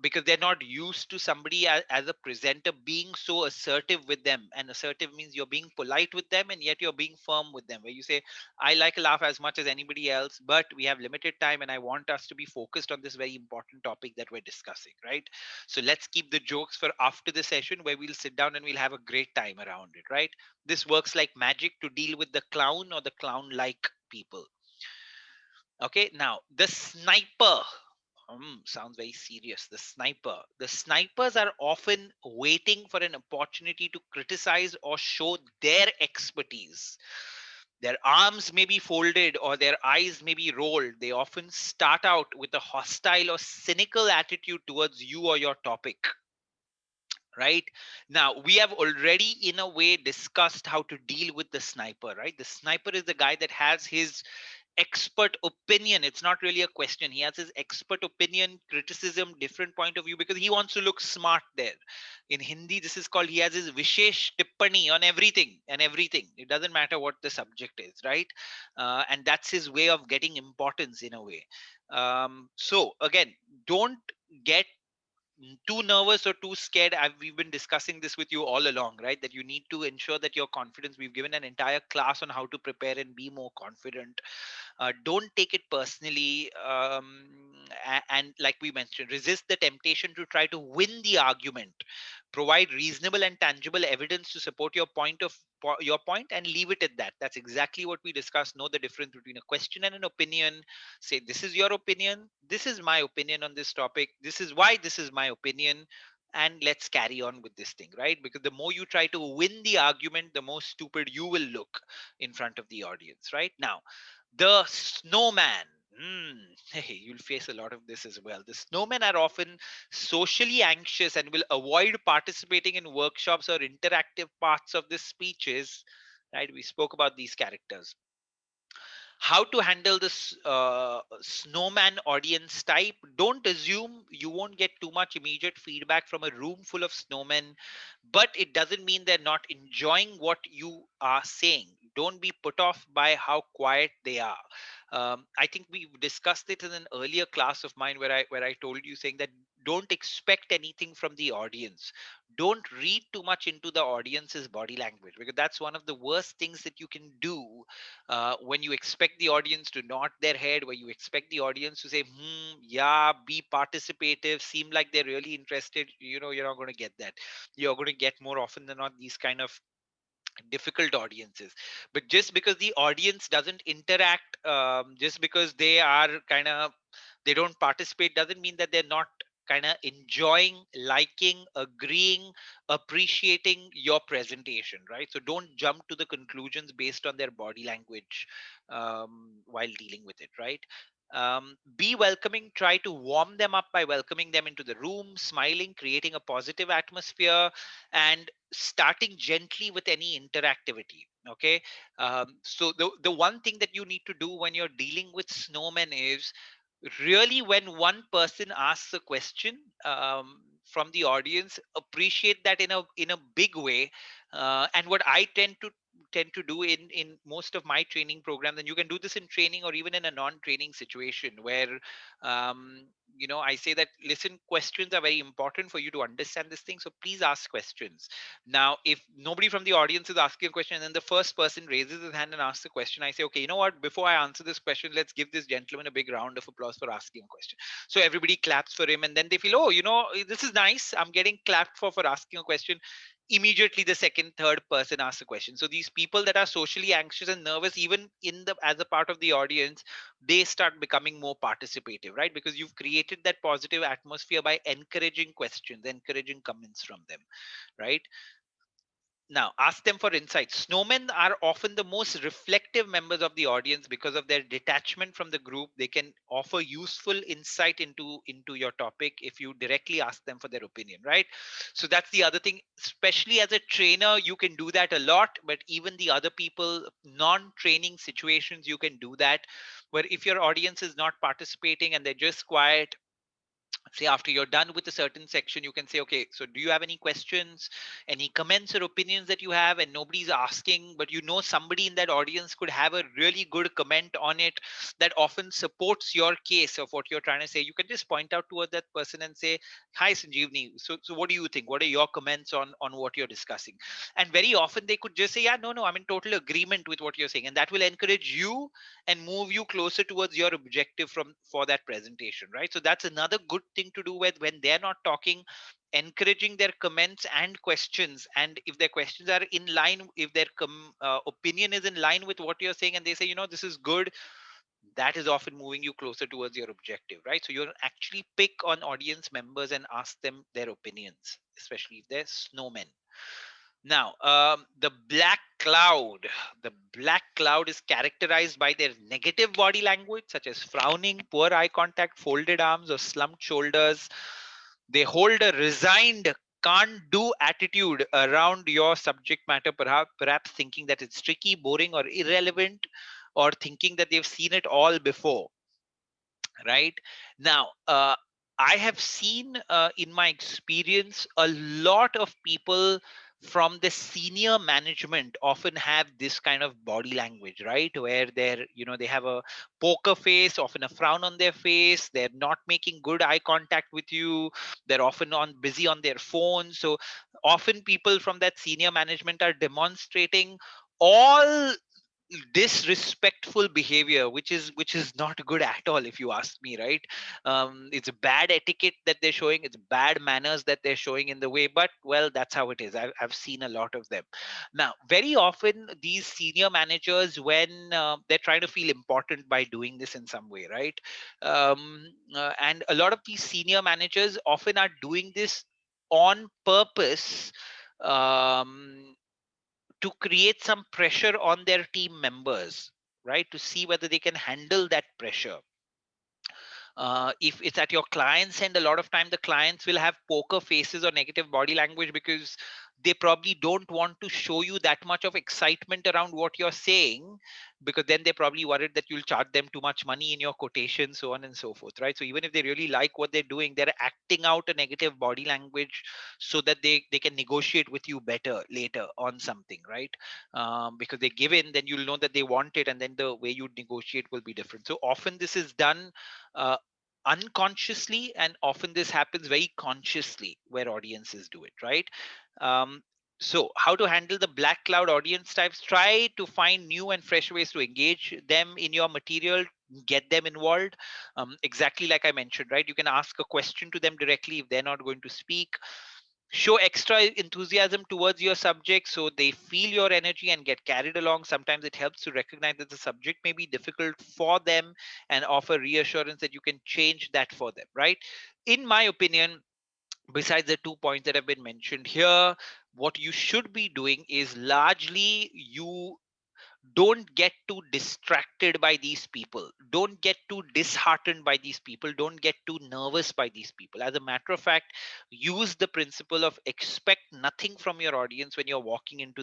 Because they're not used to somebody as a presenter being so assertive with them. And assertive means you're being polite with them, and yet you're being firm with them, where you say, I like a laugh as much as anybody else, but we have limited time and I want us to be focused on this very important topic that we're discussing, right? So let's keep the jokes for after the session, where we'll sit down and we'll have a great time around it, right? This works like magic to deal with the clown or the clown like people. Okay, now the sniper. Sounds very serious. The sniper. The snipers are often waiting for an opportunity to criticize or show their expertise. Their arms may be folded or their eyes may be rolled. They often start out with a hostile or cynical attitude towards you or your topic. Right now, we have already in a way discussed how to deal with the sniper, right? The sniper is the guy that has his expert opinion. It's not really a question. He has his expert opinion, criticism, different point of view, because he wants to look smart there. In Hindi, this is called, he has his vishesh tippani on everything and everything. It doesn't matter what the subject is, right? And that's his way of getting importance in a way. So again, don't get too nervous or too scared. We've been discussing this with you all along, right? That you need to ensure that your confidence, we've given an entire class on how to prepare and be more confident. Don't take it personally, and like we mentioned, resist the temptation to try to win the argument. Provide reasonable and tangible evidence to support your your point, and leave it at that. That's exactly what we discussed. Know the difference between a question and an opinion. Say, this is your opinion, this is my opinion on this topic, this is why this is my opinion, and let's carry on with this thing, right? Because the more you try to win the argument, the more stupid you will look in front of the audience, right? Now, the snowman. Hey, you'll face a lot of this as well. The snowmen are often socially anxious and will avoid participating in workshops or interactive parts of the speeches. Right? We spoke about these characters. How to handle this snowman audience type. Don't assume you won't get too much immediate feedback from a room full of snowmen, but it doesn't mean they're not enjoying what you are saying. Don't be put off by how quiet they are. I think we discussed it in an earlier class of mine, where I told you, saying that don't expect anything from the audience. Don't read too much into the audience's body language, because that's one of the worst things that you can do. When you expect the audience to nod their head, where you expect the audience to say, yeah, be participative, seem like they're really interested, you're not going to get that. You're going to get, more often than not, these kind of difficult audiences. But just because the audience doesn't interact, just because they are kind of, they don't participate, doesn't mean that they're not kind of enjoying, liking, agreeing, appreciating your presentation, right? So don't jump to the conclusions based on their body language while dealing with it, right? Be welcoming. Try to warm them up by welcoming them into the room, smiling, creating a positive atmosphere, and starting gently with any interactivity. Okay. So the one thing that you need to do when you're dealing with snowmen is, really, when one person asks a question from the audience, appreciate that in a big way. And what I tend to tend to do in most of my training programs, and you can do this in training or even in a non-training situation where um, I say that, listen, questions are very important for you to understand this thing, so please ask questions. Now if nobody from the audience is asking a question and then the first person raises his hand and asks a question, I say, okay, you know what, before I answer this question, let's give this gentleman a big round of applause for asking a question. So everybody claps for him, and then they feel, oh, this is nice, I'm getting clapped for asking a question. Immediately the second, third person asks a question. So these people that are socially anxious and nervous, even in the as a part of the audience, they start becoming more participative, right? Because you've created that positive atmosphere by encouraging questions, encouraging comments from them, right? Now, ask them for insights. Snowmen are often the most reflective members of the audience because of their detachment from the group. They can offer useful insight into your topic if you directly ask them for their opinion, right? So that's the other thing. Especially as a trainer, you can do that a lot, but even the other people, non-training situations, you can do that. Where if your audience is not participating and they're just quiet, say after you're done with a certain section, you can say, okay, so do you have any questions, any comments or opinions that you have, and nobody's asking, but somebody in that audience could have a really good comment on it that often supports your case of what you're trying to say. You can just point out towards that person and say, hi Sanjeevni, so what do you think, what are your comments on what you're discussing? And very often they could just say, yeah, no, I'm in total agreement with what you're saying, and that will encourage you and move you closer towards your objective for that presentation, right? So that's another good thing to do with when they're not talking, encouraging their comments and questions. And if their questions are in line, if their opinion is in line with what you're saying, and they say, this is good, that is often moving you closer towards your objective, right? So you'll actually pick on audience members and ask them their opinions, especially if they're snowmen. Now, the black cloud is characterized by their negative body language, such as frowning, poor eye contact, folded arms, or slumped shoulders. They hold a resigned, can't do attitude around your subject matter, perhaps thinking that it's tricky, boring, or irrelevant, or thinking that they've seen it all before, right? Now, I have seen in my experience a lot of people from the senior management often have this kind of body language, right? Where they have a poker face, often a frown on their face, they're not making good eye contact with you, they're often on busy on their phones. So often people from that senior management are demonstrating all disrespectful behavior, which is not good at all, if you ask me, right? It's bad etiquette that they're showing, it's bad manners that they're showing in the way, but well, that's how it is. I've seen a lot of them. Now very often these senior managers, when they're trying to feel important by doing this in some way, right? And a lot of these senior managers often are doing this on purpose, um, to create some pressure on their team members, right? To see whether they can handle that pressure. If it's at your client's end, a lot of time the clients will have poker faces or negative body language because they probably don't want to show you that much of excitement around what you're saying, because then they're probably worried that you'll charge them too much money in your quotation, so on and so forth, right? So even if they really like what they're doing, they're acting out a negative body language so that they can negotiate with you better later on something, right? Because they give in, then you'll know that they want it, and then the way you negotiate will be different. So often this is done uh, unconsciously, and often this happens very consciously where audiences do it, right? um, so how to handle the black cloud audience types? Try to find new and fresh ways to engage them in your material, get them involved. Exactly like I mentioned, right? You can ask a question to them directly if they're not going to speak. Show extra enthusiasm towards your subject so they feel your energy and get carried along. Sometimes it helps to recognize that the subject may be difficult for them and offer reassurance that you can change that for them, right? In my opinion, besides the 2 points that have been mentioned here, what you should be doing is largely, you don't get too distracted by these people, don't get too disheartened by these people, don't get too nervous by these people. As a matter of fact, use the principle of expect nothing from your audience when you're walking into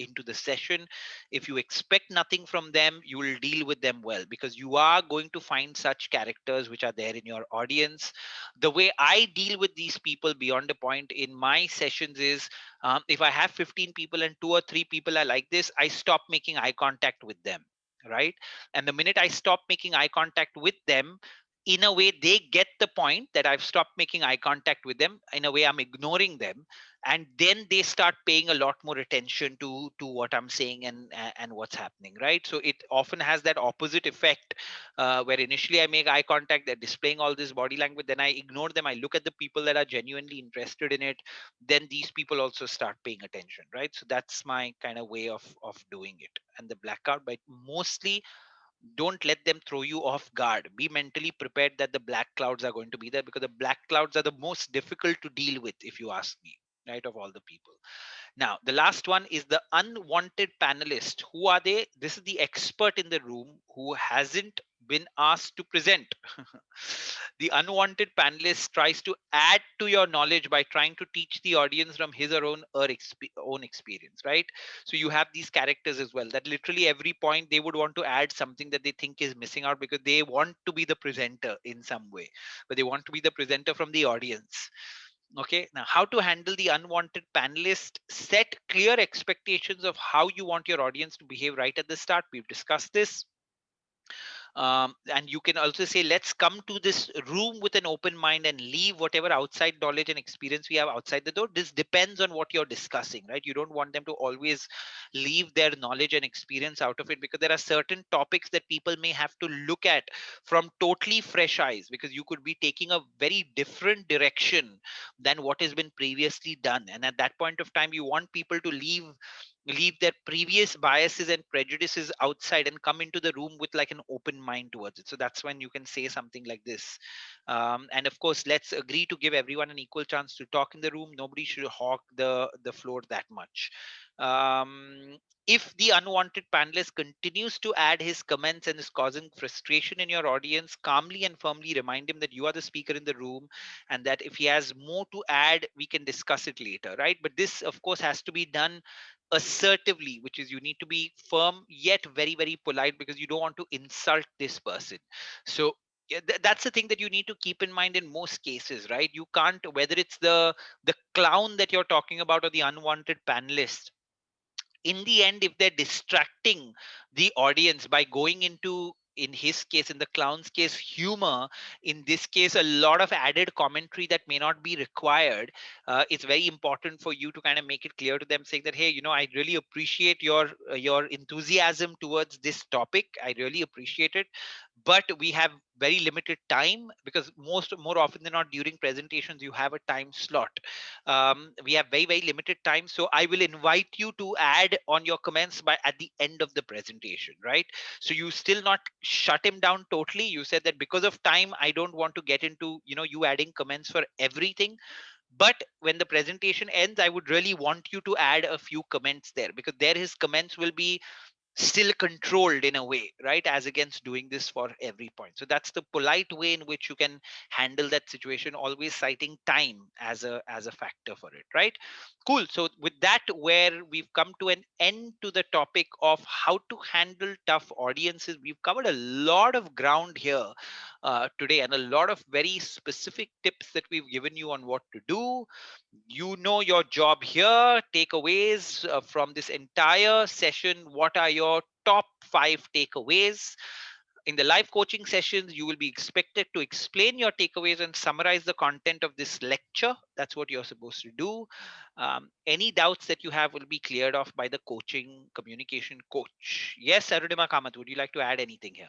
into the session. If you expect nothing from them, you will deal with them well, because you are going to find such characters which are there in your audience. The way I deal with these people beyond a point in my sessions is, if I have 15 people and 2 or 3 people are like this, I stop making eye contact with them, right? And the minute I stop making eye contact with them, in a way they get the point that I've stopped making eye contact with them. In a way, I'm ignoring them, and then they start paying a lot more attention to what I'm saying and what's happening, right? So it often has that opposite effect, where initially I make eye contact, they're displaying all this body language, then I ignore them, I look at the people that are genuinely interested in it, then these people also start paying attention, right? So that's my kind of way of doing it. And the blackout, but mostly don't let them throw you off guard. Be mentally prepared that the black clouds are going to be there, because the black clouds are the most difficult to deal with, if you ask me, right, of all the people. Now, the last one is the unwanted panelist. Who are they? This is the expert in the room who hasn't been asked to present. The unwanted panelist tries to add to your knowledge by trying to teach the audience from his or own experience, right? So you have these characters as well, that literally every point they would want to add something that they think is missing out, because they want to be the presenter in some way, but they want to be the presenter from the audience. Okay, now how to handle the unwanted panelist? Set clear expectations of how you want your audience to behave right at the start. We've discussed this. And you can also say, let's come to this room with an open mind and leave whatever outside knowledge and experience we have outside the door. This depends on what you're discussing, right? You don't want them to always leave their knowledge and experience out of it, because there are certain topics that people may have to look at from totally fresh eyes, because you could be taking a very different direction than what has been previously done. And at that point of time, you want people to leave their previous biases and prejudices outside and come into the room with like an open mind towards it. So that's when you can say something like this. And of course, let's agree to give everyone an equal chance to talk in the room. Nobody should hog the floor that much. If the unwanted panelist continues to add his comments and is causing frustration in your audience, calmly and firmly remind him that you are the speaker in the room, and that if he has more to add, we can discuss it later, right? But this, of course, has to be done assertively, which is you need to be firm yet very, very polite, because you don't want to insult this person. So yeah, that's the thing that you need to keep in mind in most cases, right? You can't, whether it's the clown that you're talking about or the unwanted panelist, in the end, if they're distracting the audience by going into, in his case, in the clown's case, humor, in this case a lot of added commentary that may not be required, it's very important for you to kind of make it clear to them, saying that, hey, I really appreciate your enthusiasm towards this topic, I really appreciate it, but we have very limited time, because more often than not during presentations you have a time slot. We have very, very limited time, so I will invite you to add on your comments by at the end of the presentation, right? So you still not shut him down totally. You said that because of time I don't want to get into you adding comments for everything, but when the presentation ends, I would really want you to add a few comments there, because there his comments will be still controlled in a way, right, as against doing this for every point. So that's the polite way in which you can handle that situation, always citing time as a factor for it, right? Cool. So with that, where we've come to an end to the topic of how to handle tough audiences, we've covered a lot of ground here today, and a lot of very specific tips that we've given you on what to do. You know your job here. Takeaways from this entire session. What are your top 5 takeaways? In the live coaching sessions, you will be expected to explain your takeaways and summarize the content of this lecture. That's what you're supposed to do. Any doubts that you have will be cleared off by the coaching communication coach. Yes, Arunima Kamat, would you like to add anything here?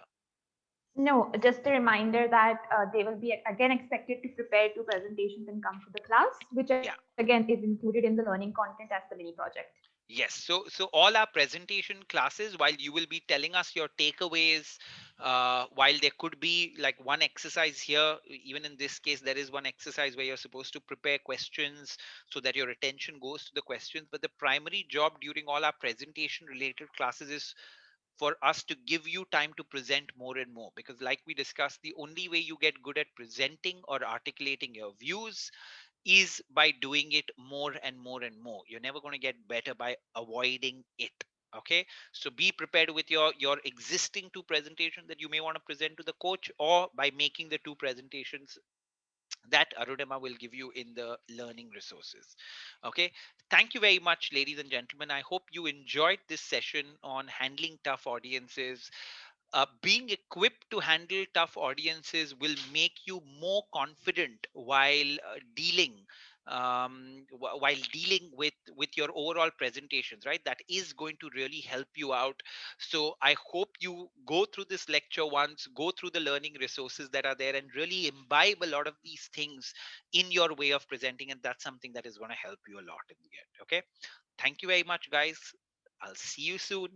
No, just a reminder that they will be again expected to prepare 2 presentations and come to the class, which Yeah. again is included in the learning content as the mini project. Yes. So all our presentation classes, while you will be telling us your takeaways, while there could be like one exercise here, even in this case, there is one exercise where you're supposed to prepare questions so that your attention goes to the questions. But the primary job during all our presentation related classes is for us to give you time to present more and more, because like we discussed, the only way you get good at presenting or articulating your views is by doing it more and more and more. You're never going to get better by avoiding it. Okay, so be prepared with your existing two presentations that you may want to present to the coach, or by making the two presentations that Arunima will give you in the learning resources. Okay, thank you very much, ladies and gentlemen. I hope you enjoyed this session on handling tough audiences. Being equipped to handle tough audiences will make you more confident while while dealing with your overall presentations, right? That is going to really help you out. So I hope you go through this lecture once, go through the learning resources that are there, and really imbibe a lot of these things in your way of presenting, and that's something that is going to help you a lot in the end. Okay, thank you very much, guys. I'll see you soon.